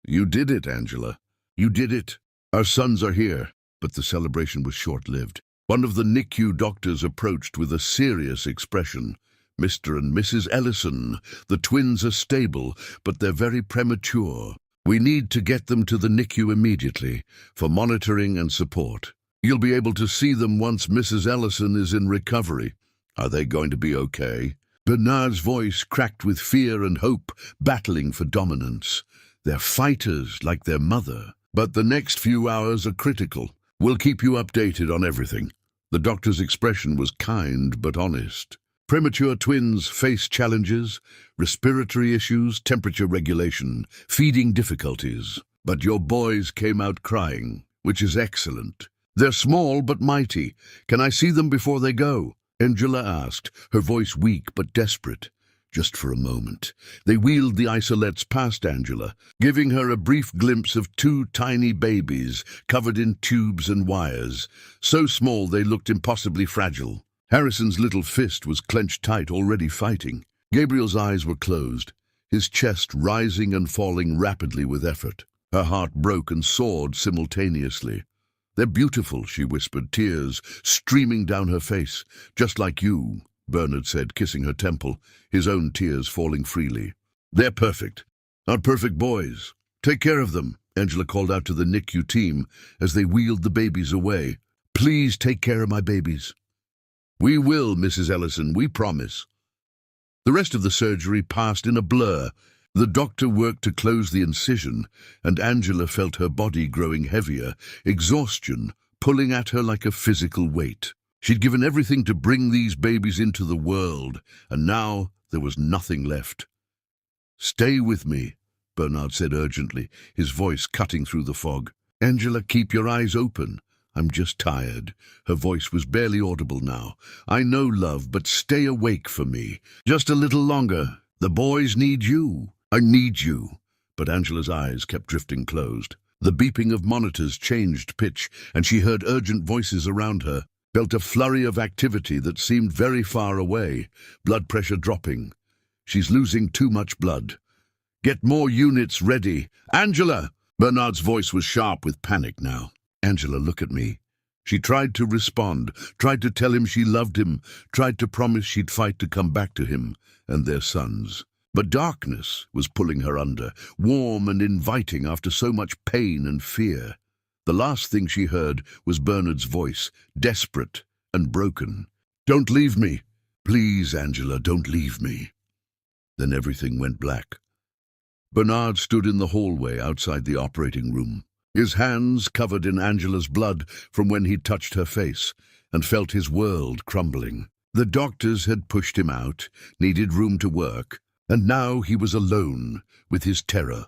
You did it, Angela. You did it. Our sons are here. But the celebration was short-lived. One of the NICU doctors approached with a serious expression. "Mr. and Mrs. Ellison, the twins are stable, but they're very premature. We need to get them to the NICU immediately for monitoring and support. You'll be able to see them once Mrs. Ellison is in recovery." "Are they going to be okay?" Bernard's voice cracked with fear and hope, battling for dominance. "They're fighters like their mother. But the next few hours are critical. We'll keep you updated on everything." The doctor's expression was kind but honest. Premature twins face challenges, respiratory issues, temperature regulation, feeding difficulties. But your boys came out crying, which is excellent. "They're small but mighty. Can I see them before they go?" Angela asked, her voice weak but desperate. Just for a moment. They wheeled the isolettes past Angela, giving her a brief glimpse of two tiny babies covered in tubes and wires, so small they looked impossibly fragile. Harrison's little fist was clenched tight, already fighting. Gabriel's eyes were closed, his chest rising and falling rapidly with effort. Her heart broke and soared simultaneously. "They're beautiful," she whispered, tears streaming down her face. "Just like you," Bernard said, kissing her temple, his own tears falling freely. "They're perfect. Our perfect boys. Take care of them," Angela called out to the NICU team as they wheeled the babies away. "Please take care of my babies." "We will, Mrs. Ellison, we promise." The rest of the surgery passed in a blur. The doctor worked to close the incision, and Angela felt her body growing heavier, exhaustion pulling at her like a physical weight. She'd given everything to bring these babies into the world, and now there was nothing left. "Stay with me," Bernard said urgently, his voice cutting through the fog. "Angela, keep your eyes open. I'm just tired." Her voice was barely audible now. "I know, love, but stay awake for me. Just a little longer. The boys need you. I need you." But Angela's eyes kept drifting closed. The beeping of monitors changed pitch, and she heard urgent voices around her, felt a flurry of activity that seemed very far away, blood pressure dropping. "She's losing too much blood. Get more units ready. Angela!" Bernard's voice was sharp with panic now. "Angela, look at me." She tried to respond, tried to tell him she loved him, tried to promise she'd fight to come back to him and their sons. But darkness was pulling her under, warm and inviting after so much pain and fear. The last thing she heard was Bernard's voice, desperate and broken. "Don't leave me. Please, Angela, don't leave me." Then everything went black. Bernard stood in the hallway outside the operating room, his hands covered in Angela's blood from when he touched her face, and felt his world crumbling. The doctors had pushed him out, needed room to work, and now he was alone with his terror.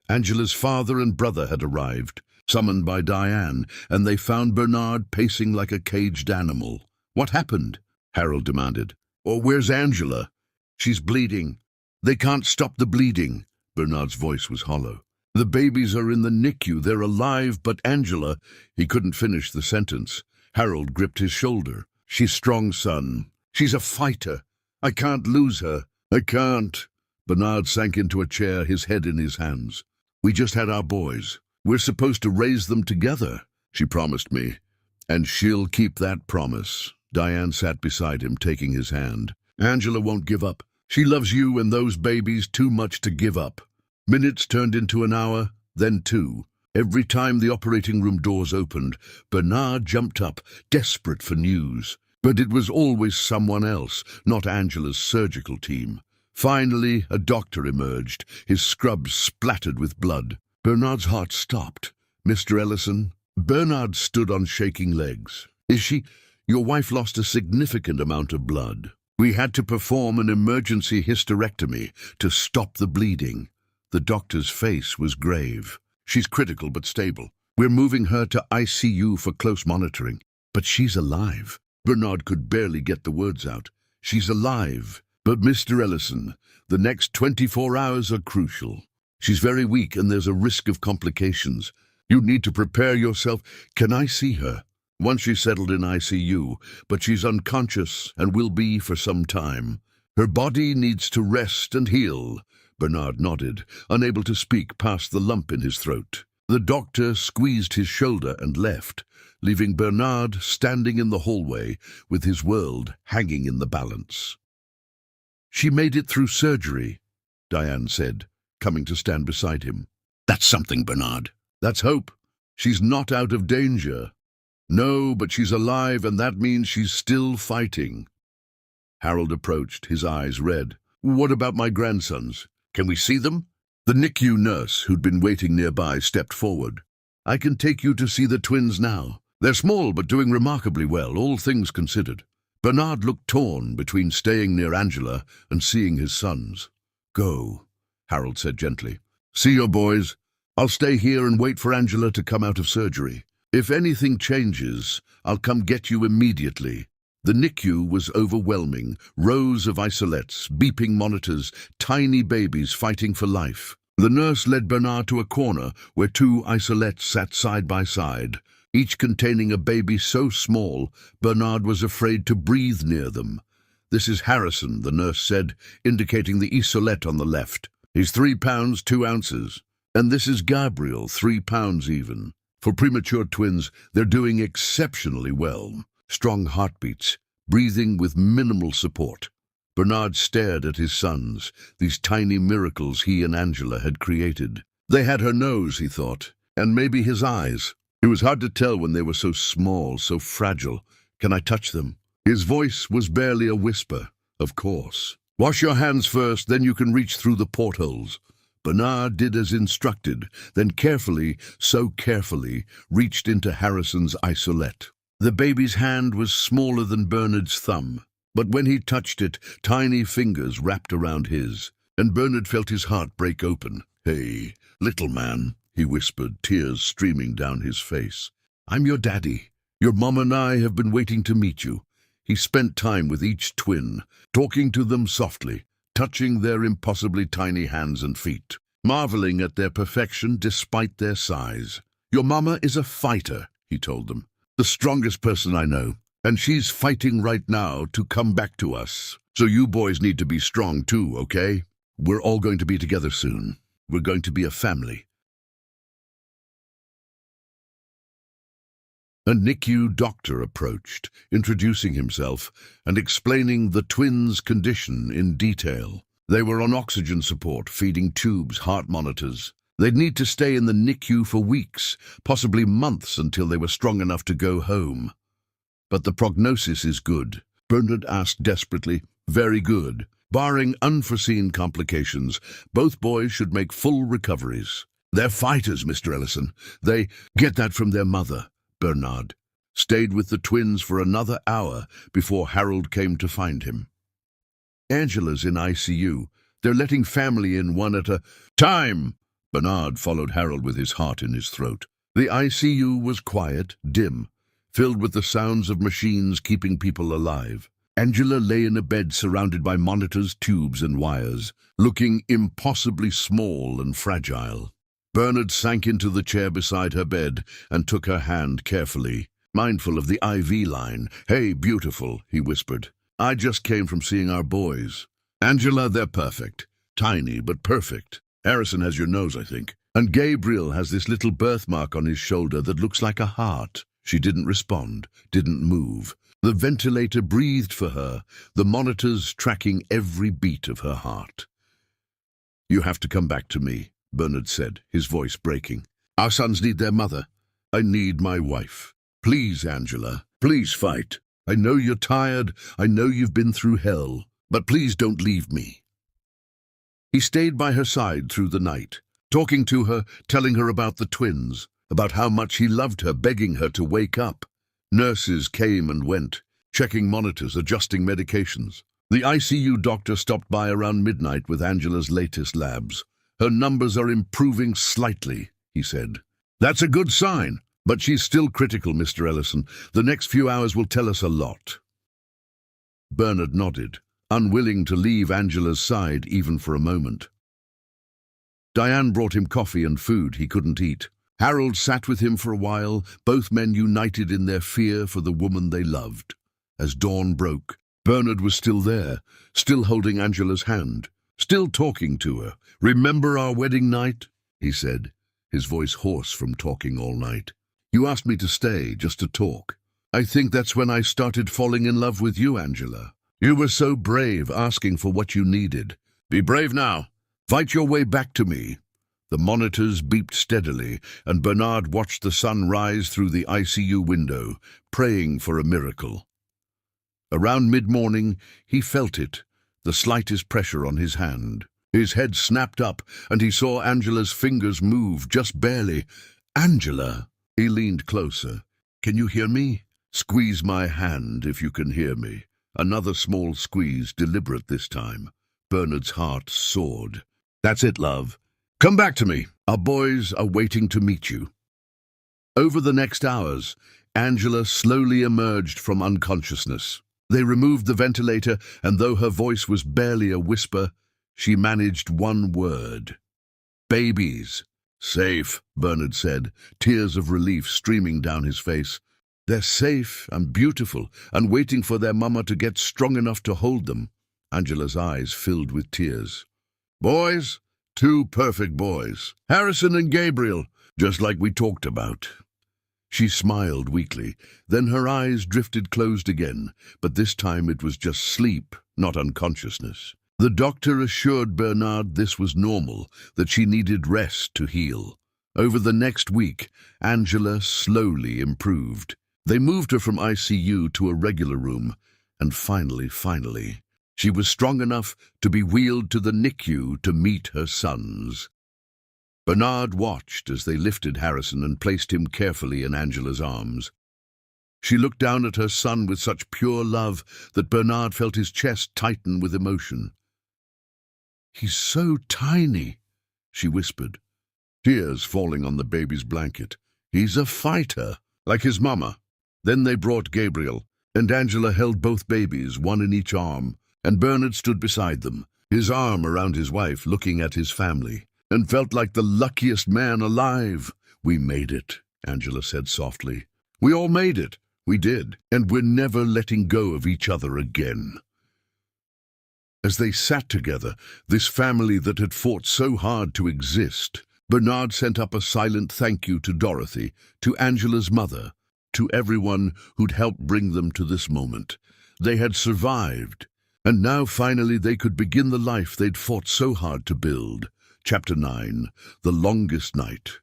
Angela's father and brother had arrived, summoned by Diane, and they found Bernard pacing like a caged animal. "What happened?" Harold demanded. "Or where's Angela?" "She's bleeding." "They can't stop the bleeding." Bernard's voice was hollow. "The babies are in the NICU. They're alive, but Angela—" He couldn't finish the sentence. Harold gripped his shoulder. "She's strong, son. She's a fighter. I can't lose her. I can't." Bernard sank into a chair, his head in his hands. "We just had our boys. We're supposed to raise them together," she promised me. "And she'll keep that promise." Diane sat beside him, taking his hand. "Angela won't give up. She loves you and those babies too much to give up." Minutes turned into an hour, then 2. Every time the operating room doors opened, Bernard jumped up, desperate for news. But it was always someone else, not Angela's surgical team. Finally, a doctor emerged, his scrubs splattered with blood. Bernard's heart stopped. "Mr. Ellison?" Bernard stood on shaking legs. "Is she? Your wife lost a significant amount of blood. We had to perform an emergency hysterectomy to stop the bleeding." The doctor's face was grave. "She's critical but stable. We're moving her to ICU for close monitoring." "But she's alive." Bernard could barely get the words out. "She's alive. But Mr. Ellison, the next 24 hours are crucial. She's very weak and there's a risk of complications. You need to prepare yourself." "Can I see her?" "Once she's settled in ICU, but she's unconscious and will be for some time. Her body needs to rest and heal." Bernard nodded, unable to speak past the lump in his throat. The doctor squeezed his shoulder and left, leaving Bernard standing in the hallway with his world hanging in the balance. "She made it through surgery," Diane said, coming to stand beside him. "That's something, Bernard. That's hope. She's not out of danger." "No, but she's alive, and that means she's still fighting." Harold approached, his eyes red. "What about my grandsons? Can we see them?" The NICU nurse, who'd been waiting nearby, stepped forward. "I can take you to see the twins now. They're small but doing remarkably well, all things considered." Bernard looked torn between staying near Angela and seeing his sons. "Go," Harold said gently. "See your boys. I'll stay here and wait for Angela to come out of surgery. If anything changes, I'll come get you immediately." The NICU was overwhelming, rows of isolates, beeping monitors, tiny babies fighting for life. The nurse led Bernard to a corner where two isolates sat side by side, each containing a baby so small Bernard was afraid to breathe near them. "This is Harrison," the nurse said, indicating the isolette on the left. "He's 3 pounds 2 ounces. And this is Gabriel, 3 pounds even. For premature twins, they're doing exceptionally well. Strong heartbeats, breathing with minimal support." Bernard stared at his sons, these tiny miracles he and Angela had created. They had her nose, he thought, and maybe his eyes. It was hard to tell when they were so small, so fragile. "Can I touch them?" His voice was barely a whisper. "Of course. Wash your hands first, then you can reach through the portholes." Bernard did as instructed, then carefully, so carefully, reached into Harrison's isolette. The baby's hand was smaller than Bernard's thumb, but when he touched it, tiny fingers wrapped around his, and Bernard felt his heart break open. "Hey, little man," he whispered, tears streaming down his face. "I'm your daddy. Your mom and I have been waiting to meet you." He spent time with each twin, talking to them softly, touching their impossibly tiny hands and feet, marveling at their perfection despite their size. "Your mama is a fighter," he told them. "The strongest person I know, and she's fighting right now to come back to us. So you boys need to be strong too, okay? We're all going to be together soon. We're going to be a family." A NICU doctor approached, introducing himself and explaining the twins' condition in detail. They were on oxygen support, feeding tubes, heart monitors. They'd need to stay in the NICU for weeks, possibly months, until they were strong enough to go home. "But the prognosis is good," Bernard asked desperately. "Very good. Barring unforeseen complications, both boys should make full recoveries. They're fighters, Mr. Ellison. They get that from their mother." Bernard stayed with the twins for another hour before Harold came to find him. "Angela's in ICU. They're letting family in one at a time." Bernard followed Harold with his heart in his throat. The ICU was quiet, dim, filled with the sounds of machines keeping people alive. Angela lay in a bed surrounded by monitors, tubes, and wires, looking impossibly small and fragile. Bernard sank into the chair beside her bed and took her hand carefully, mindful of the IV line. "Hey, beautiful," he whispered. "I just came from seeing our boys. Angela, they're perfect. Tiny, but perfect. Harrison has your nose, I think. And Gabriel has this little birthmark on his shoulder that looks like a heart." She didn't respond, didn't move. The ventilator breathed for her, the monitors tracking every beat of her heart. "You have to come back to me," Bernard said, his voice breaking. "Our sons need their mother. I need my wife. Please, Angela, please fight. I know you're tired, I know you've been through hell, but please don't leave me." He stayed by her side through the night, talking to her, telling her about the twins, about how much he loved her, begging her to wake up. Nurses came and went, checking monitors, adjusting medications. The ICU doctor stopped by around midnight with Angela's latest labs. "Her numbers are improving slightly," he said. "That's a good sign, but she's still critical, Mr. Ellison. The next few hours will tell us a lot." Bernard nodded, unwilling to leave Angela's side even for a moment. Diane brought him coffee and food he couldn't eat. Harold sat with him for a while, both men united in their fear for the woman they loved. As dawn broke, Bernard was still there, still holding Angela's hand, still talking to her. "Remember our wedding night?" he said, his voice hoarse from talking all night. "You asked me to stay, just to talk. I think that's when I started falling in love with you, Angela. You were so brave, asking for what you needed. Be brave now. Fight your way back to me." The monitors beeped steadily, and Bernard watched the sun rise through the ICU window, praying for a miracle. Around mid-morning, he felt it, the slightest pressure on his hand. His head snapped up, and he saw Angela's fingers move, just barely. "Angela!" He leaned closer. "Can you hear me? Squeeze my hand if you can hear me." Another small squeeze, deliberate this time. Bernard's heart soared. "That's it, love. Come back to me. Our boys are waiting to meet you." Over the next hours, Angela slowly emerged from unconsciousness. They removed the ventilator, and though her voice was barely a whisper, she managed one word. "Babies." "Safe," Bernard said, tears of relief streaming down his face. "They're safe and beautiful and waiting for their mama to get strong enough to hold them." Angela's eyes filled with tears. "Boys? 2 perfect boys. Harrison and Gabriel, just like we talked about." She smiled weakly, then her eyes drifted closed again, but this time it was just sleep, not unconsciousness. The doctor assured Bernard this was normal, that she needed rest to heal. Over the next week, Angela slowly improved. They moved her from ICU to a regular room, and finally, she was strong enough to be wheeled to the NICU to meet her sons. Bernard watched as they lifted Harrison and placed him carefully in Angela's arms. She looked down at her son with such pure love that Bernard felt his chest tighten with emotion. "He's so tiny," she whispered, tears falling on the baby's blanket. "He's a fighter, like his mama." Then they brought Gabriel, and Angela held both babies, one in each arm, and Bernard stood beside them, his arm around his wife, looking at his family, and felt like the luckiest man alive. "We made it," Angela said softly. "We all made it. We did, and we're never letting go of each other again." As they sat together, this family that had fought so hard to exist, Bernard sent up a silent thank you to Dorothy, to Angela's mother, to everyone who'd helped bring them to this moment. They had survived, and now finally they could begin the life they'd fought so hard to build. Chapter 9, The Longest Night.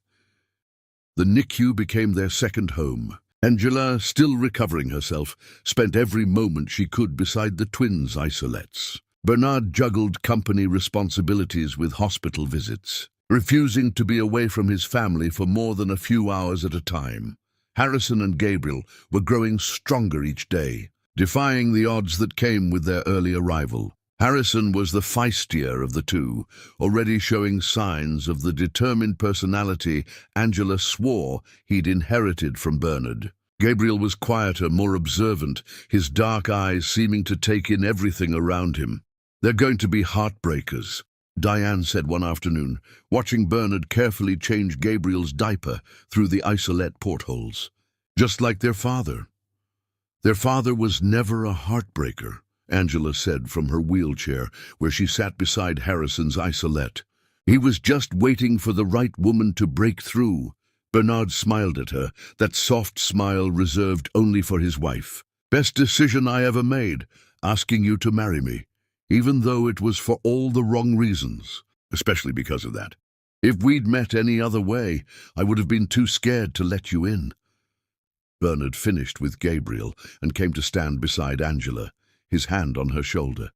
The NICU became their second home. Angela, still recovering herself, spent every moment she could beside the twins' isolettes. Bernard juggled company responsibilities with hospital visits, refusing to be away from his family for more than a few hours at a time. Harrison and Gabriel were growing stronger each day, defying the odds that came with their early arrival. Harrison was the feistier of the two, already showing signs of the determined personality Angela swore he'd inherited from Bernard. Gabriel was quieter, more observant, his dark eyes seeming to take in everything around him. "They're going to be heartbreakers," Diane said one afternoon, watching Bernard carefully change Gabriel's diaper through the isolette portholes. "Just like their father." "Their father was never a heartbreaker," Angela said from her wheelchair, where she sat beside Harrison's isolette. "He was just waiting for the right woman to break through." Bernard smiled at her, that soft smile reserved only for his wife. "Best decision I ever made, asking you to marry me, even though it was for all the wrong reasons, especially because of that. If we'd met any other way, I would have been too scared to let you in." Bernard finished with Gabriel and came to stand beside Angela, his hand on her shoulder.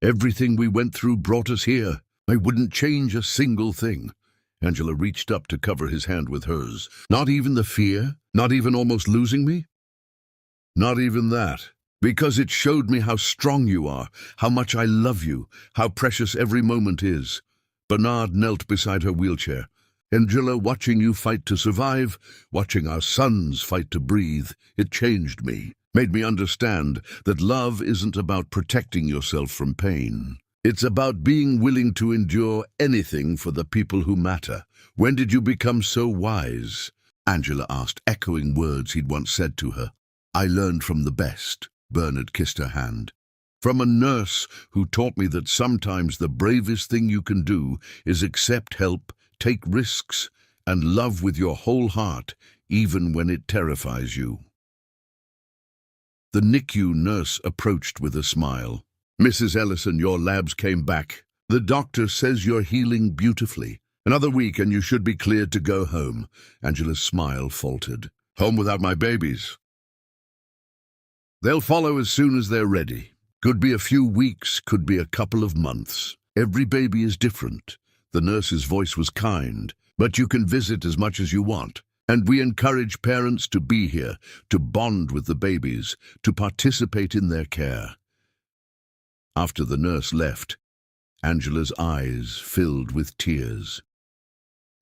"Everything we went through brought us here. I wouldn't change a single thing." Angela reached up to cover his hand with hers. "Not even the fear? Not even almost losing me?" "Not even that. Because it showed me how strong you are, how much I love you, how precious every moment is." Bernard knelt beside her wheelchair. "Angela, watching you fight to survive, watching our sons fight to breathe, it changed me. Made me understand that love isn't about protecting yourself from pain. It's about being willing to endure anything for the people who matter." "When did you become so wise?" Angela asked, echoing words he'd once said to her. "I learned from the best." Bernard kissed her hand. "From a nurse who taught me that sometimes the bravest thing you can do is accept help, take risks, and love with your whole heart, even when it terrifies you. The NICU nurse approached with a smile. "Mrs. Ellison, your labs came back. The doctor says you're healing beautifully. Another week and you should be cleared to go home." Angela's smile faltered. "Home without my babies?" "They'll follow as soon as they're ready. Could be a few weeks, could be a couple of months. Every baby is different." The nurse's voice was kind. "But you can visit as much as you want. And we encourage parents to be here, to bond with the babies, to participate in their care." After the nurse left, Angela's eyes filled with tears.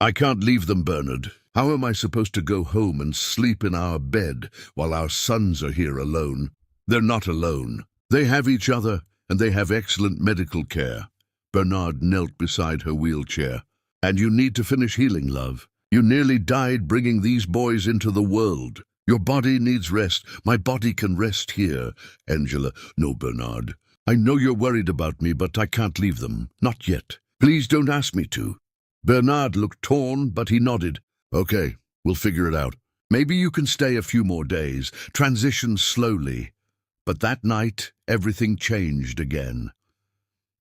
"I can't leave them, Bernard. How am I supposed to go home and sleep in our bed while our sons are here alone? They're not alone. They have each other, and they have excellent medical care." Bernard knelt beside her wheelchair. "And you need to finish healing, love. You nearly died bringing these boys into the world. Your body needs rest. My body can rest here." "Angela, no, Bernard. I know you're worried about me, but I can't leave them. Not yet. Please don't ask me to." Bernard looked torn, but he nodded. "Okay, we'll figure it out. Maybe you can stay a few more days, transition slowly." But that night, everything changed again.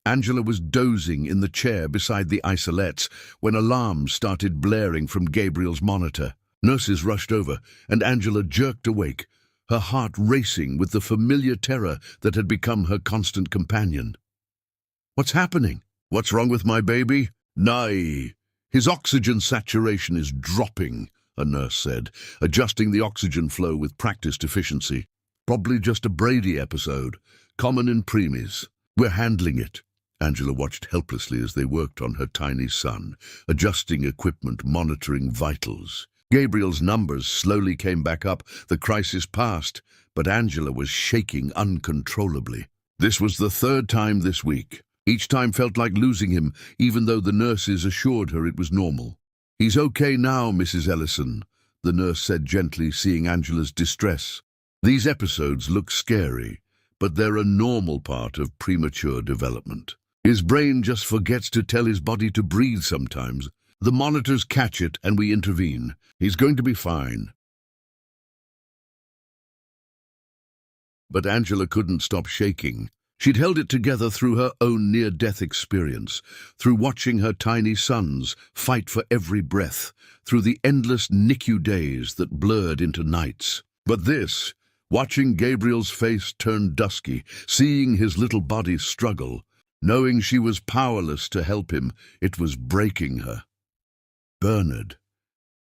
Angela was dozing in the chair beside the isolettes when alarms started blaring from Gabriel's monitor. Nurses rushed over, and Angela jerked awake, her heart racing with the familiar terror that had become her constant companion. "What's happening? What's wrong with my baby?" "Nay, his oxygen saturation is dropping," a nurse said, adjusting the oxygen flow with practiced efficiency. "Probably just a Brady episode, common in preemies. We're handling it." Angela watched helplessly as they worked on her tiny son, adjusting equipment, monitoring vitals. Gabriel's numbers slowly came back up. The crisis passed, but Angela was shaking uncontrollably. This was the third time this week. Each time felt like losing him, even though the nurses assured her it was normal. "He's okay now, Mrs. Ellison," the nurse said gently, seeing Angela's distress. "These episodes look scary, but they're a normal part of premature development. His brain just forgets to tell his body to breathe sometimes. The monitors catch it and we intervene. He's going to be fine." But Angela couldn't stop shaking. She'd held it together through her own near-death experience, through watching her tiny sons fight for every breath, through the endless NICU days that blurred into nights. But this, watching Gabriel's face turn dusky, seeing his little body struggle, knowing she was powerless to help him, it was breaking her. Bernard,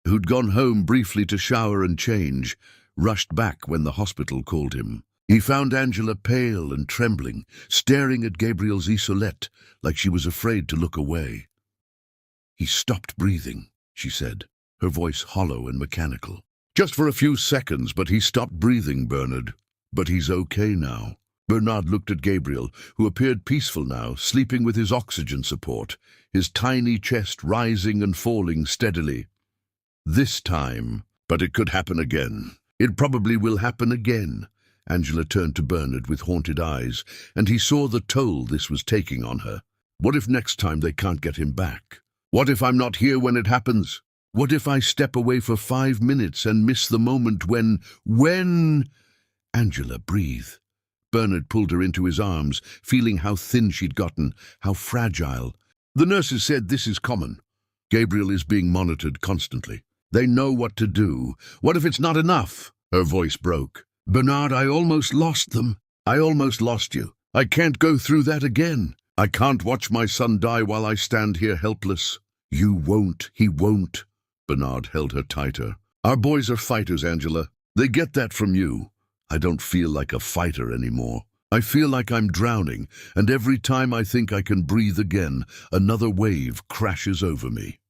who'd gone home briefly to shower and change, rushed back when the hospital called him. He found Angela pale and trembling, staring at Gabriel's isolette like she was afraid to look away. "He stopped breathing," she said, her voice hollow and mechanical. "Just for a few seconds, but he stopped breathing, Bernard. But he's okay now." Bernard looked at Gabriel, who appeared peaceful now, sleeping with his oxygen support, his tiny chest rising and falling steadily. "This time, but it could happen again. It probably will happen again." Angela turned to Bernard with haunted eyes, and he saw the toll this was taking on her. "What if next time they can't get him back? What if I'm not here when it happens? What if I step away for 5 minutes and miss the moment when... Angela, breathe." Bernard pulled her into his arms, feeling how thin she'd gotten, how fragile. "The nurses said this is common. Gabriel is being monitored constantly. They know what to do. What if it's not enough?" Her voice broke. "Bernard, I almost lost them. I almost lost you. I can't go through that again. I can't watch my son die while I stand here helpless." "You won't. He won't." Bernard held her tighter. "Our boys are fighters, Angela. They get that from you. I don't feel like a fighter anymore. I feel like I'm drowning, and every time I think I can breathe again, another wave crashes over me."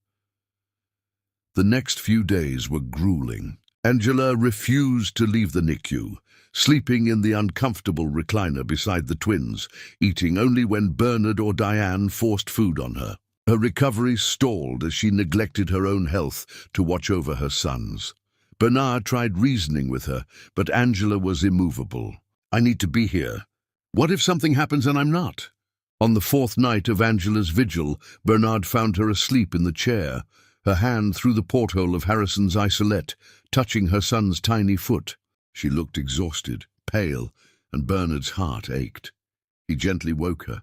The next few days were grueling. Angela refused to leave the NICU, sleeping in the uncomfortable recliner beside the twins, eating only when Bernard or Diane forced food on her. Her recovery stalled as she neglected her own health to watch over her sons. Bernard tried reasoning with her, but Angela was immovable. "I need to be here. What if something happens and I'm not? On the fourth night of Angela's vigil, Bernard found her asleep in the chair, her hand through the porthole of Harrison's isolette, touching her son's tiny foot. She looked exhausted, pale, and Bernard's heart ached. He gently woke her.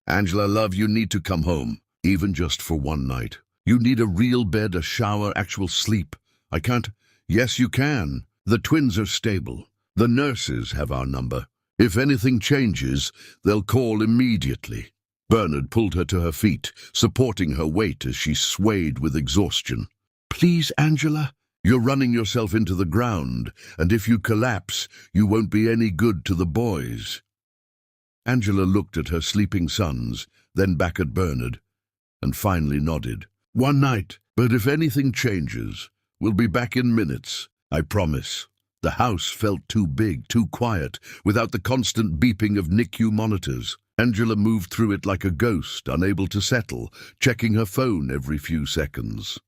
"Angela, love, you need to come home, even just for one night. You need a real bed, a shower, actual sleep. I can't." "Yes, you can. The twins are stable. The nurses have our number. If anything changes, they'll call immediately." Bernard pulled her to her feet, supporting her weight as she swayed with exhaustion. "Please, Angela, you're running yourself into the ground, and if you collapse, you won't be any good to the boys." Angela looked at her sleeping sons, then back at Bernard, and finally nodded. "One night, but if anything changes, we'll be back in minutes, I promise." The house felt too big, too quiet, without the constant beeping of NICU monitors. Angela moved through it like a ghost, unable to settle, checking her phone every few seconds.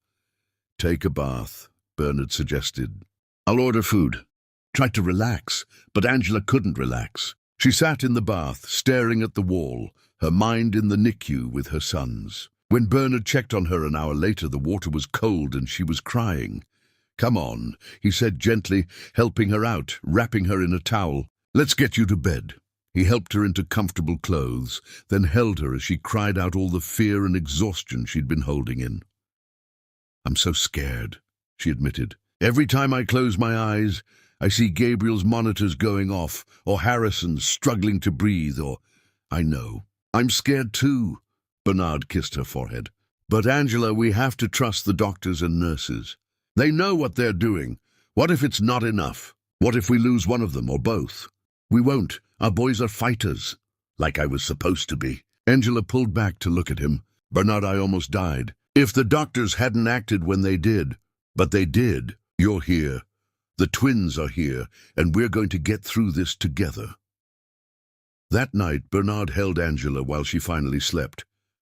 "Take a bath," Bernard suggested. "I'll order food." Tried to relax, but Angela couldn't relax. She sat in the bath, staring at the wall, her mind in the NICU with her sons. When Bernard checked on her an hour later, the water was cold and she was crying. "Come on," he said gently, helping her out, wrapping her in a towel. "Let's get you to bed." He helped her into comfortable clothes, then held her as she cried out all the fear and exhaustion she'd been holding in. "I'm so scared," she admitted. "Every time I close my eyes, I see Gabriel's monitors going off, or Harrison's struggling to breathe, or—" "I know. I'm scared too." Bernard kissed her forehead. "But Angela, we have to trust the doctors and nurses. They know what they're doing. What if it's not enough? What if we lose one of them, or both?" "We won't. Our boys are fighters." "Like I was supposed to be." Angela pulled back to look at him. "Bernard, I almost died. If the doctors hadn't acted when they did. But they did. You're here. The twins are here, and we're going to get through this together." That night, Bernard held Angela while she finally slept,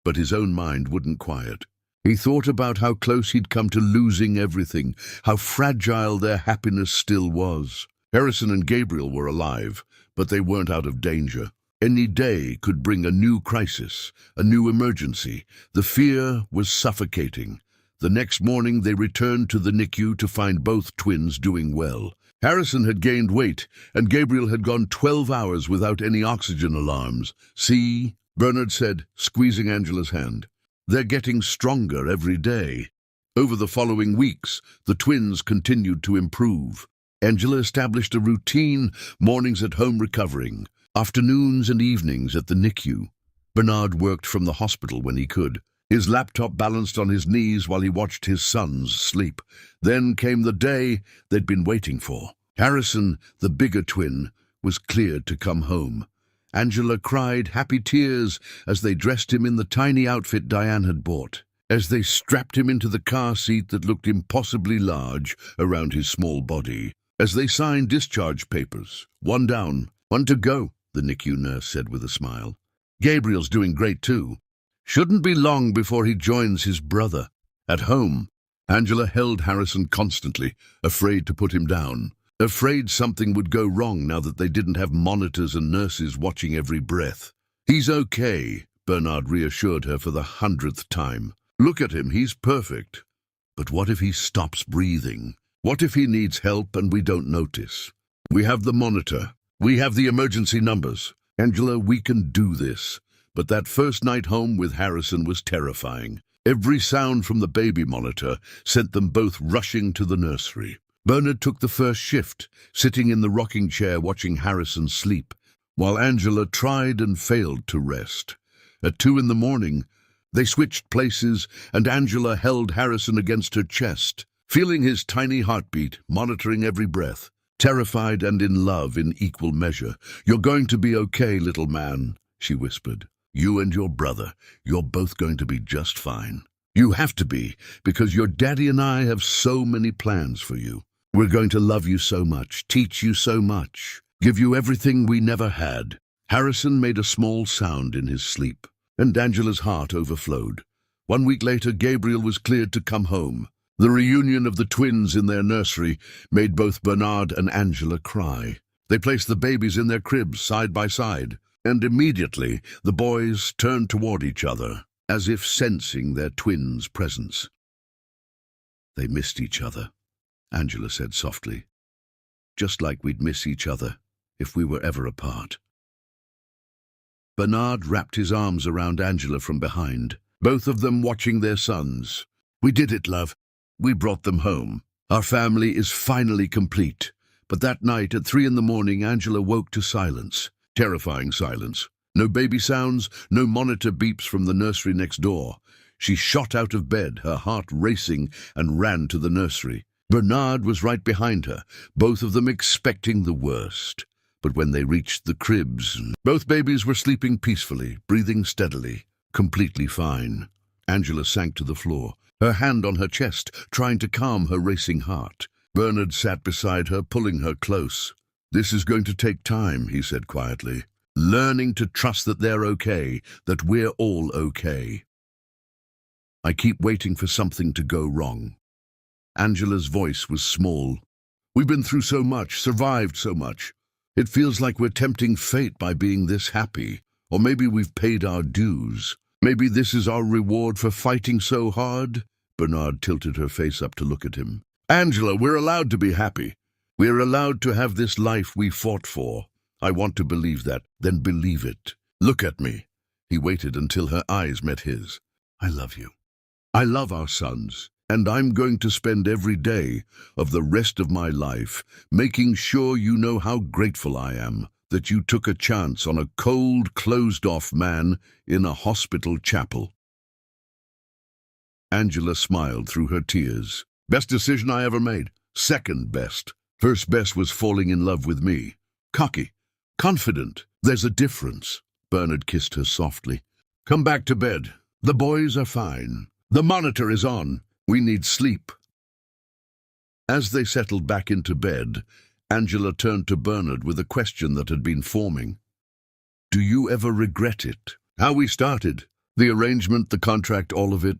but his own mind wouldn't quiet. He thought about how close he'd come to losing everything, how fragile their happiness still was. Harrison and Gabriel were alive, but they weren't out of danger. Any day could bring a new crisis, a new emergency. The fear was suffocating. The next morning they returned to the NICU to find both twins doing well. Harrison had gained weight, and Gabriel had gone 12 hours without any oxygen alarms. "See," Bernard said, squeezing Angela's hand. "They're getting stronger every day." Over the following weeks, the twins continued to improve. Angela established a routine, mornings at home recovering, afternoons and evenings at the NICU. Bernard worked from the hospital when he could, his laptop balanced on his knees while he watched his sons sleep. Then came the day they'd been waiting for. Harrison, the bigger twin, was cleared to come home. Angela cried happy tears as they dressed him in the tiny outfit Diane had bought, as they strapped him into the car seat that looked impossibly large around his small body, as they signed discharge papers. "One down, one to go," the NICU nurse said with a smile. "Gabriel's doing great too. Shouldn't be long before he joins his brother." At home, Angela held Harrison constantly, afraid to put him down. Afraid something would go wrong now that they didn't have monitors and nurses watching every breath. "He's okay," Bernard reassured her for the 100th time. "Look at him, he's perfect. But what if he stops breathing? What if he needs help and we don't notice? We have the monitor. We have the emergency numbers. Angela, we can do this." But that first night home with Harrison was terrifying. Every sound from the baby monitor sent them both rushing to the nursery. Bernard took the first shift, sitting in the rocking chair watching Harrison sleep, while Angela tried and failed to rest. At 2 in the morning, they switched places, and Angela held Harrison against her chest, feeling his tiny heartbeat, monitoring every breath, terrified and in love in equal measure. "You're going to be okay, little man," she whispered. "You and your brother, you're both going to be just fine. You have to be, because your daddy and I have so many plans for you. We're going to love you so much, teach you so much, give you everything we never had." Harrison made a small sound in his sleep, and Angela's heart overflowed. 1 week later, Gabriel was cleared to come home. The reunion of the twins in their nursery made both Bernard and Angela cry. They placed the babies in their cribs side by side, And immediately the boys turned toward each other, as if sensing their twins' presence. They missed each other, Angela said softly, just like we'd miss each other if we were ever apart. Bernard wrapped his arms around Angela from behind, both of them watching their sons. We did it, love. We brought them home. Our family is finally complete. But that night at 3 a.m, Angela woke to silence, terrifying silence. No baby sounds, no monitor beeps from the nursery next door. She shot out of bed, her heart racing, and ran to the nursery. Bernard was right behind her, both of them expecting the worst. But when they reached the cribs, both babies were sleeping peacefully, breathing steadily, completely fine. Angela sank to the floor, her hand on her chest, trying to calm her racing heart. Bernard sat beside her, pulling her close. "This is going to take time," he said quietly. "Learning to trust that they're okay, that we're all okay. I keep waiting for something to go wrong." Angela's voice was small. "We've been through so much, survived so much. It feels like we're tempting fate by being this happy. Or maybe we've paid our dues. Maybe this is our reward for fighting so hard." Bernard tilted her face up to look at him. "Angela, we're allowed to be happy. We're allowed to have this life we fought for. I want to believe that, then believe it. Look at me." He waited until her eyes met his. "I love you. I love our sons. And I'm going to spend every day of the rest of my life making sure you know how grateful I am that you took a chance on a cold, closed-off man in a hospital chapel." Angela smiled through her tears. "Best decision I ever made. Second best. First best was falling in love with me. Cocky, confident. There's a difference." Bernard kissed her softly. "Come back to bed. The boys are fine. The monitor is on. We need sleep." As they settled back into bed, Angela turned to Bernard with a question that had been forming. "Do you ever regret it? How we started? The arrangement, the contract, all of it?"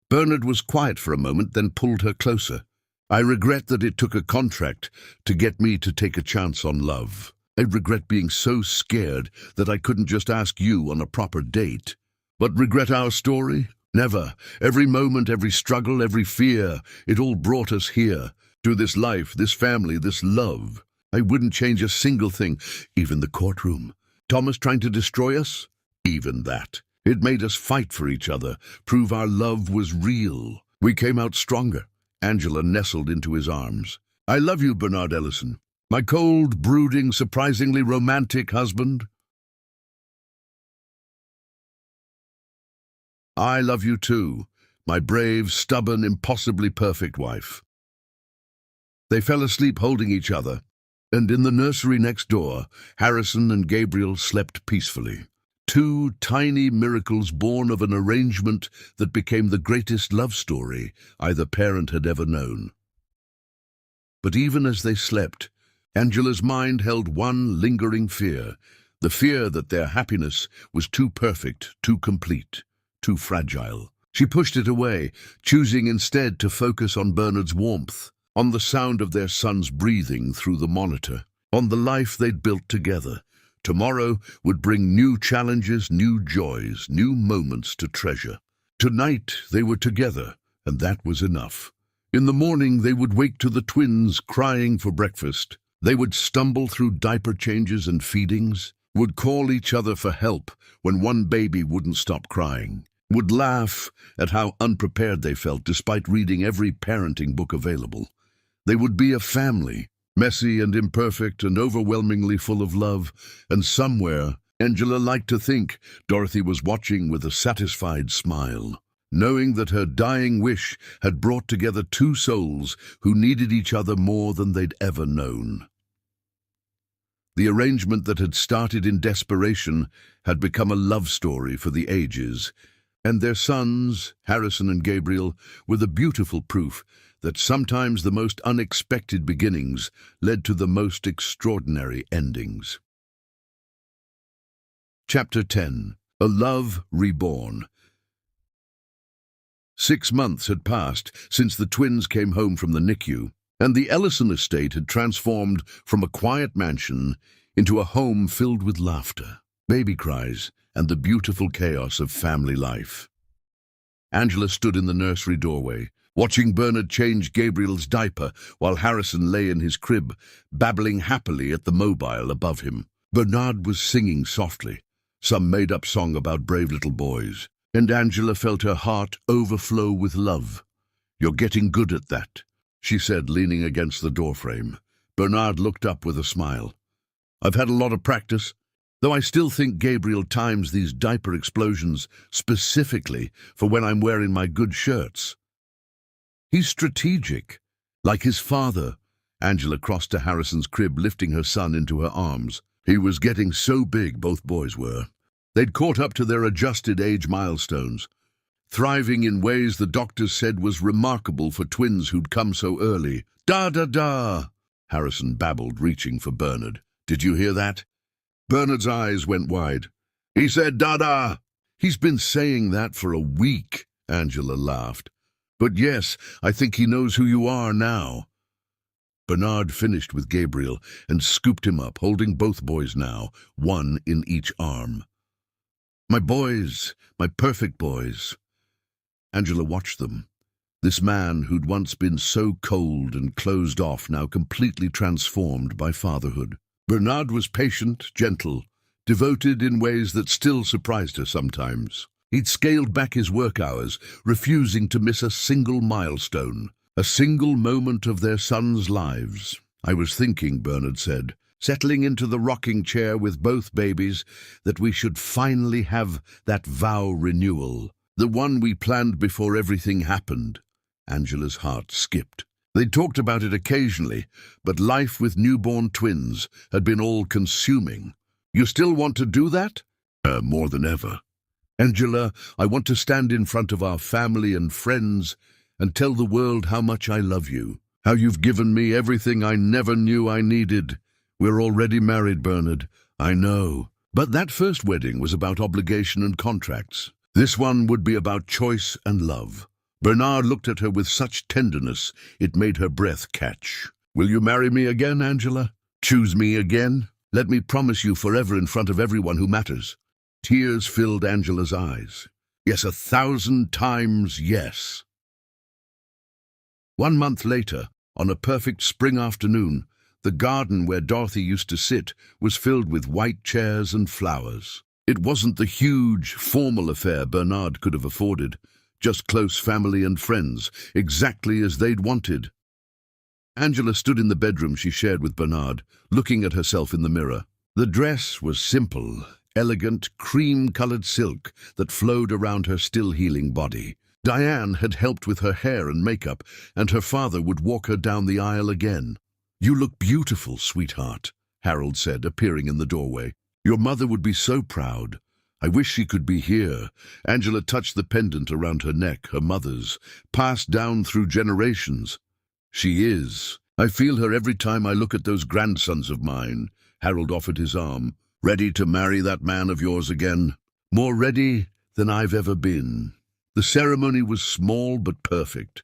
Bernard was quiet for a moment, then pulled her closer. "I regret that it took a contract to get me to take a chance on love. I regret being so scared that I couldn't just ask you on a proper date. But regret our story? Never. Every moment, every struggle, every fear, it all brought us here, to this life, this family, this love. I wouldn't change a single thing, even the courtroom. Thomas trying to destroy us? Even that. It made us fight for each other, prove our love was real. We came out stronger." Angela nestled into his arms. "I love you, Bernard Ellison. My cold, brooding, surprisingly romantic husband. I love you too, my brave, stubborn, impossibly perfect wife." They fell asleep holding each other, and in the nursery next door, Harrison and Gabriel slept peacefully. Two tiny miracles born of an arrangement that became the greatest love story either parent had ever known. But even as they slept, Angela's mind held one lingering fear, the fear that their happiness was too perfect, too complete, too fragile. She pushed it away, choosing instead to focus on Bernard's warmth, on the sound of their son's breathing through the monitor, on the life they'd built together. Tomorrow would bring new challenges, new joys, new moments to treasure. Tonight they were together, and that was enough. In the morning they would wake to the twins crying for breakfast. They would stumble through diaper changes and feedings, would call each other for help when one baby wouldn't stop crying, would laugh at how unprepared they felt despite reading every parenting book available. They would be a family, messy and imperfect and overwhelmingly full of love, and somewhere, Angela liked to think, Dorothy was watching with a satisfied smile, knowing that her dying wish had brought together two souls who needed each other more than they'd ever known. The arrangement that had started in desperation had become a love story for the ages, and their sons, Harrison and Gabriel, were the beautiful proof that sometimes the most unexpected beginnings led to the most extraordinary endings. Chapter 10. A Love Reborn. 6 months had passed since the twins came home from the NICU, and the Ellison estate had transformed from a quiet mansion into a home filled with laughter. baby cries, and the beautiful chaos of family life. Angela stood in the nursery doorway, watching Bernard change Gabriel's diaper while Harrison lay in his crib, babbling happily at the mobile above him. Bernard was singing softly, some made-up song about brave little boys, and Angela felt her heart overflow with love. "You're getting good at that," she said, leaning against the doorframe. Bernard looked up with a smile. "I've had a lot of practice, though I still think Gabriel times these diaper explosions specifically for when I'm wearing my good shirts. He's strategic, like his father." Angela crossed to Harrison's crib, lifting her son into her arms. He was getting so big, both boys were. They'd caught up to their adjusted age milestones, thriving in ways the doctors said was remarkable for twins who'd come so early. "Da-da-da," Harrison babbled, reaching for Bernard. "Did you hear that?" Bernard's eyes went wide. "He said da-da." "He's been saying that for a week," Angela laughed. "But yes, I think he knows who you are now." Bernard finished with Gabriel and scooped him up, holding both boys now, one in each arm. "My boys, my perfect boys." Angela watched them. This man who'd once been so cold and closed off, now completely transformed by fatherhood. Bernard was patient, gentle, devoted in ways that still surprised her sometimes. He'd scaled back his work hours, refusing to miss a single milestone, a single moment of their sons' lives. "I was thinking," Bernard said, settling into the rocking chair with both babies, "that we should finally have that vow renewal, the one we planned before everything happened." Angela's heart skipped. They talked about it occasionally, but life with newborn twins had been all-consuming. "You still want to do that?" More than ever. "Angela, I want to stand in front of our family and friends and tell the world how much I love you, how you've given me everything I never knew I needed. We're already married, Bernard, I know. But that first wedding was about obligation and contracts. This one would be about choice and love." Bernard looked at her with such tenderness it made her breath catch. "Will you marry me again, Angela? Choose me again? Let me promise you forever in front of everyone who matters." Tears filled Angela's eyes. "Yes, 1,000 times yes." 1 month later, on a perfect spring afternoon, the garden where Dorothy used to sit was filled with white chairs and flowers. It wasn't the huge, formal affair Bernard could have afforded, just close family and friends, exactly as they'd wanted. Angela stood in the bedroom she shared with Bernard, looking at herself in the mirror. The dress was simple, elegant, cream-colored silk that flowed around her still-healing body. Diane had helped with her hair and makeup, and her father would walk her down the aisle again. "You look beautiful, sweetheart," Harold said, appearing in the doorway. "Your mother would be so proud. I wish she could be here." Angela touched the pendant around her neck, her mother's, passed down through generations. "She is. I feel her every time I look at those grandsons of mine." Harold offered his arm. "Ready to marry that man of yours again?" "More ready than I've ever been." The ceremony was small but perfect.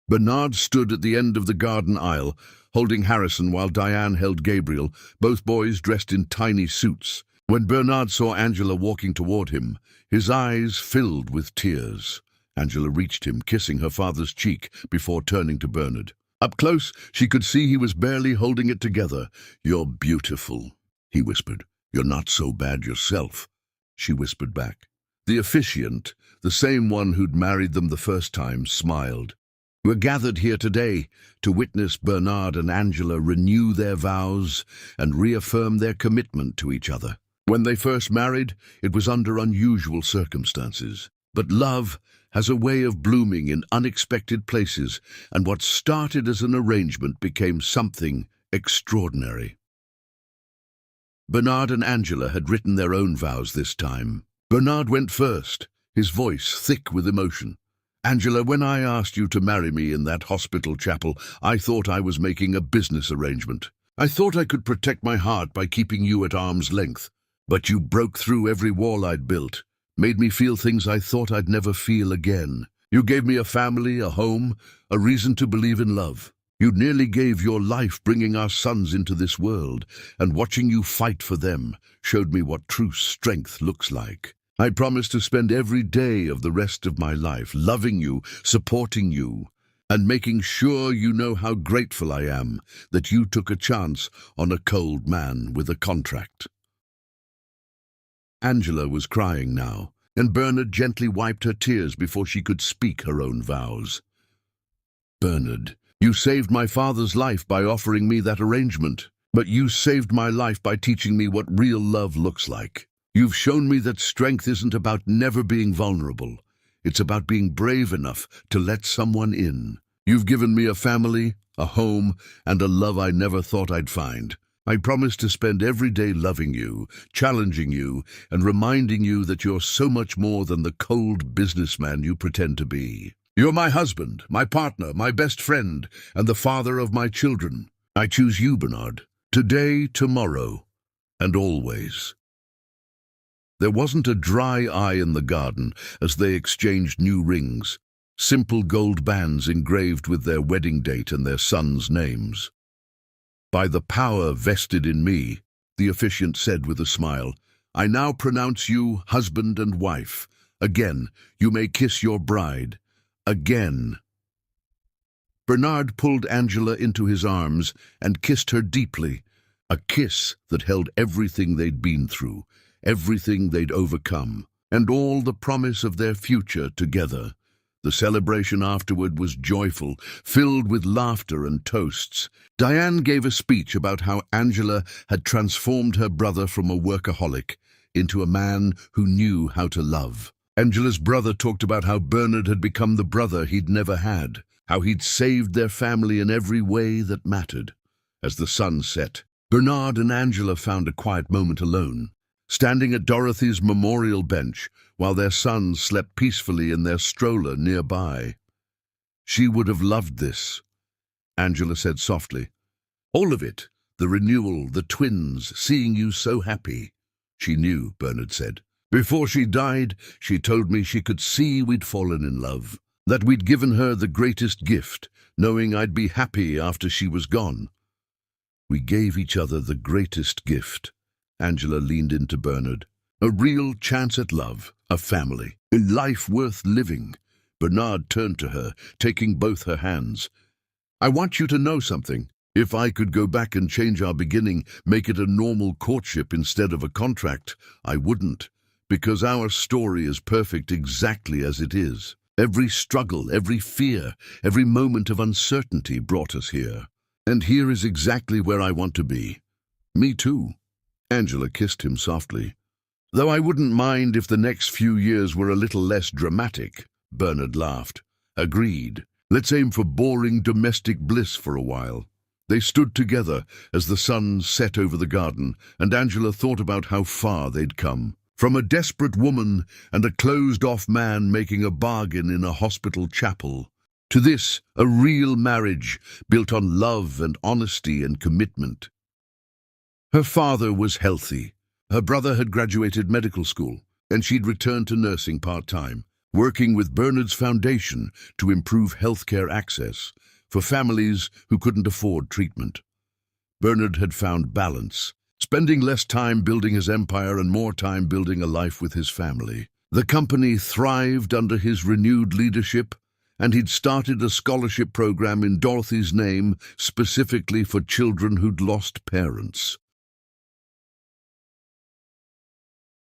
Bernard stood at the end of the garden aisle, holding Harrison while Diane held Gabriel, both boys dressed in tiny suits. When Bernard saw Angela walking toward him, his eyes filled with tears. Angela reached him, kissing her father's cheek before turning to Bernard. Up close, she could see he was barely holding it together. "You're beautiful," he whispered. "You're not so bad yourself," she whispered back. The officiant, the same one who'd married them the first time, smiled. "We're gathered here today to witness Bernard and Angela renew their vows and reaffirm their commitment to each other. When they first married, it was under unusual circumstances. But love has a way of blooming in unexpected places, and what started as an arrangement became something extraordinary." Bernard and Angela had written their own vows this time. Bernard went first, his voice thick with emotion. "Angela, when I asked you to marry me in that hospital chapel, I thought I was making a business arrangement. I thought I could protect my heart by keeping you at arm's length. But you broke through every wall I'd built, made me feel things I thought I'd never feel again. You gave me a family, a home, a reason to believe in love. You nearly gave your life bringing our sons into this world, and watching you fight for them showed me what true strength looks like. I promise to spend every day of the rest of my life loving you, supporting you, and making sure you know how grateful I am that you took a chance on a cold man with a contract." Angela was crying now, and Bernard gently wiped her tears before she could speak her own vows. "Bernard, you saved my father's life by offering me that arrangement, but you saved my life by teaching me what real love looks like. You've shown me that strength isn't about never being vulnerable. It's about being brave enough to let someone in. You've given me a family, a home, and a love I never thought I'd find. I promise to spend every day loving you, challenging you, and reminding you that you're so much more than the cold businessman you pretend to be. You're my husband, my partner, my best friend, and the father of my children. I choose you, Bernard, today, tomorrow, and always." There wasn't a dry eye in the garden as they exchanged new rings, simple gold bands engraved with their wedding date and their sons' names. "By the power vested in me," the officiant said with a smile, "I now pronounce you husband and wife. Again, you may kiss your bride. Again." Bernard pulled Angela into his arms and kissed her deeply, a kiss that held everything they'd been through, everything they'd overcome, and all the promise of their future together. The celebration afterward was joyful, filled with laughter and toasts. Diane gave a speech about how Angela had transformed her brother from a workaholic into a man who knew how to love. Angela's brother talked about how Bernard had become the brother he'd never had, how he'd saved their family in every way that mattered. As the sun set, Bernard and Angela found a quiet moment alone, standing at Dorothy's memorial bench while their sons slept peacefully in their stroller nearby. "She would have loved this," Angela said softly. "All of it, the renewal, the twins, seeing you so happy." "She knew," Bernard said. "Before she died, she told me she could see we'd fallen in love, that we'd given her the greatest gift, knowing I'd be happy after she was gone." "We gave each other the greatest gift," Angela leaned into Bernard. "A real chance at love, a family, a life worth living." Bernard turned to her, taking both her hands. "I want you to know something. If I could go back and change our beginning, make it a normal courtship instead of a contract, I wouldn't, because our story is perfect exactly as it is. Every struggle, every fear, every moment of uncertainty brought us here. And here is exactly where I want to be." "Me too." Angela kissed him softly. "Though I wouldn't mind if the next few years were a little less dramatic," Bernard laughed. "Agreed. Let's aim for boring domestic bliss for a while." They stood together as the sun set over the garden, and Angela thought about how far they'd come. From a desperate woman and a closed-off man making a bargain in a hospital chapel, to this, a real marriage built on love and honesty and commitment. Her father was healthy. Her brother had graduated medical school, and she'd returned to nursing part-time, working with Bernard's foundation to improve healthcare access for families who couldn't afford treatment. Bernard had found balance, spending less time building his empire and more time building a life with his family. The company thrived under his renewed leadership, and he'd started a scholarship program in Dorothy's name specifically for children who'd lost parents.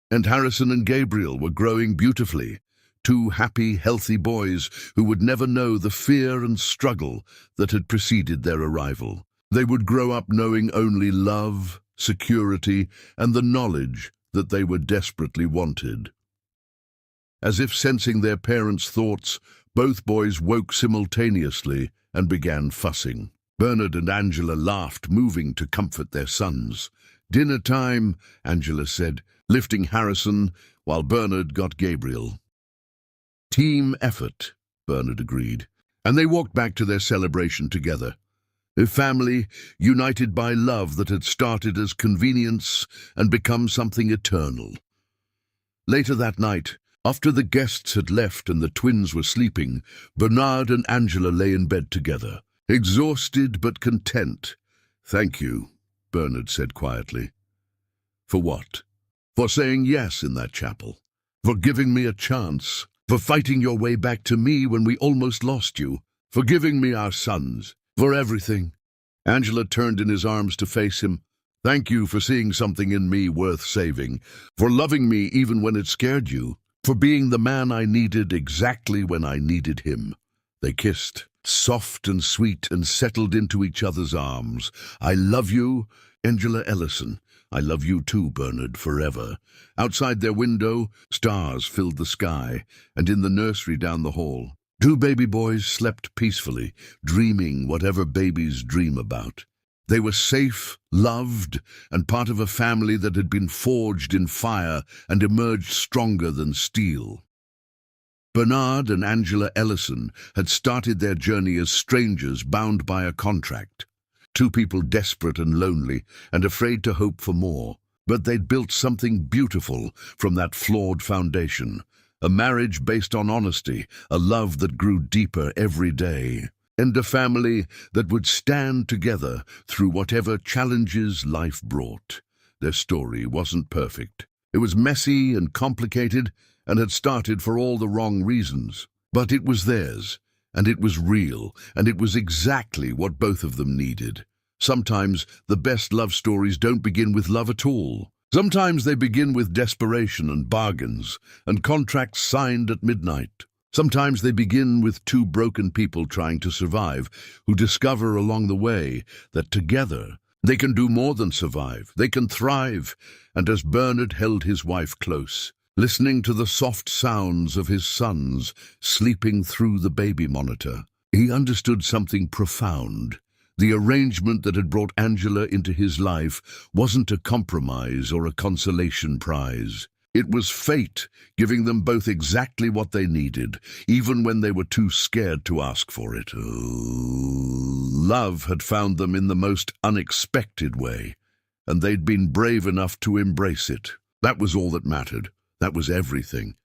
And Harrison and Gabriel were growing beautifully, two happy, healthy boys who would never know the fear and struggle that had preceded their arrival. They would grow up knowing only love, security, and the knowledge that they were desperately wanted. As if sensing their parents' thoughts, both boys woke simultaneously and began fussing. Bernard and Angela laughed, moving to comfort their sons. "Dinner time," Angela said, lifting Harrison while Bernard got Gabriel. "Team effort," Bernard agreed, and they walked back to their celebration together. A family united by love that had started as convenience and become something eternal. Later that night, after the guests had left and the twins were sleeping, Bernard and Angela lay in bed together, exhausted but content. "Thank you," Bernard said quietly. "For what?" "For saying yes in that chapel. For giving me a chance. For fighting your way back to me when we almost lost you. For giving me our sons. For everything." Angela turned in his arms to face him. "Thank you for seeing something in me worth saving. For loving me even when it scared you. For being the man I needed exactly when I needed him." They kissed, soft and sweet, and settled into each other's arms. "I love you, Angela Ellison. I love you too, Bernard, forever." Outside their window, stars filled the sky, and in the nursery down the hall, two baby boys slept peacefully, dreaming whatever babies dream about. They were safe, loved, and part of a family that had been forged in fire and emerged stronger than steel. Bernard and Angela Ellison had started their journey as strangers bound by a contract. Two people desperate and lonely and afraid to hope for more. But they'd built something beautiful from that flawed foundation. A marriage based on honesty, a love that grew deeper every day, and a family that would stand together through whatever challenges life brought. Their story wasn't perfect. It was messy and complicated and had started for all the wrong reasons. But it was theirs, and it was real, and it was exactly what both of them needed. Sometimes the best love stories don't begin with love at all. Sometimes they begin with desperation and bargains and contracts signed at midnight. Sometimes they begin with two broken people trying to survive, who discover along the way that together they can do more than survive. They can thrive. And as Bernard held his wife close, listening to the soft sounds of his sons sleeping through the baby monitor, he understood something profound. The arrangement that had brought Angela into his life wasn't a compromise or a consolation prize. It was fate giving them both exactly what they needed, even when they were too scared to ask for it. Love had found them in the most unexpected way, and they'd been brave enough to embrace it. That was all that mattered. That was everything.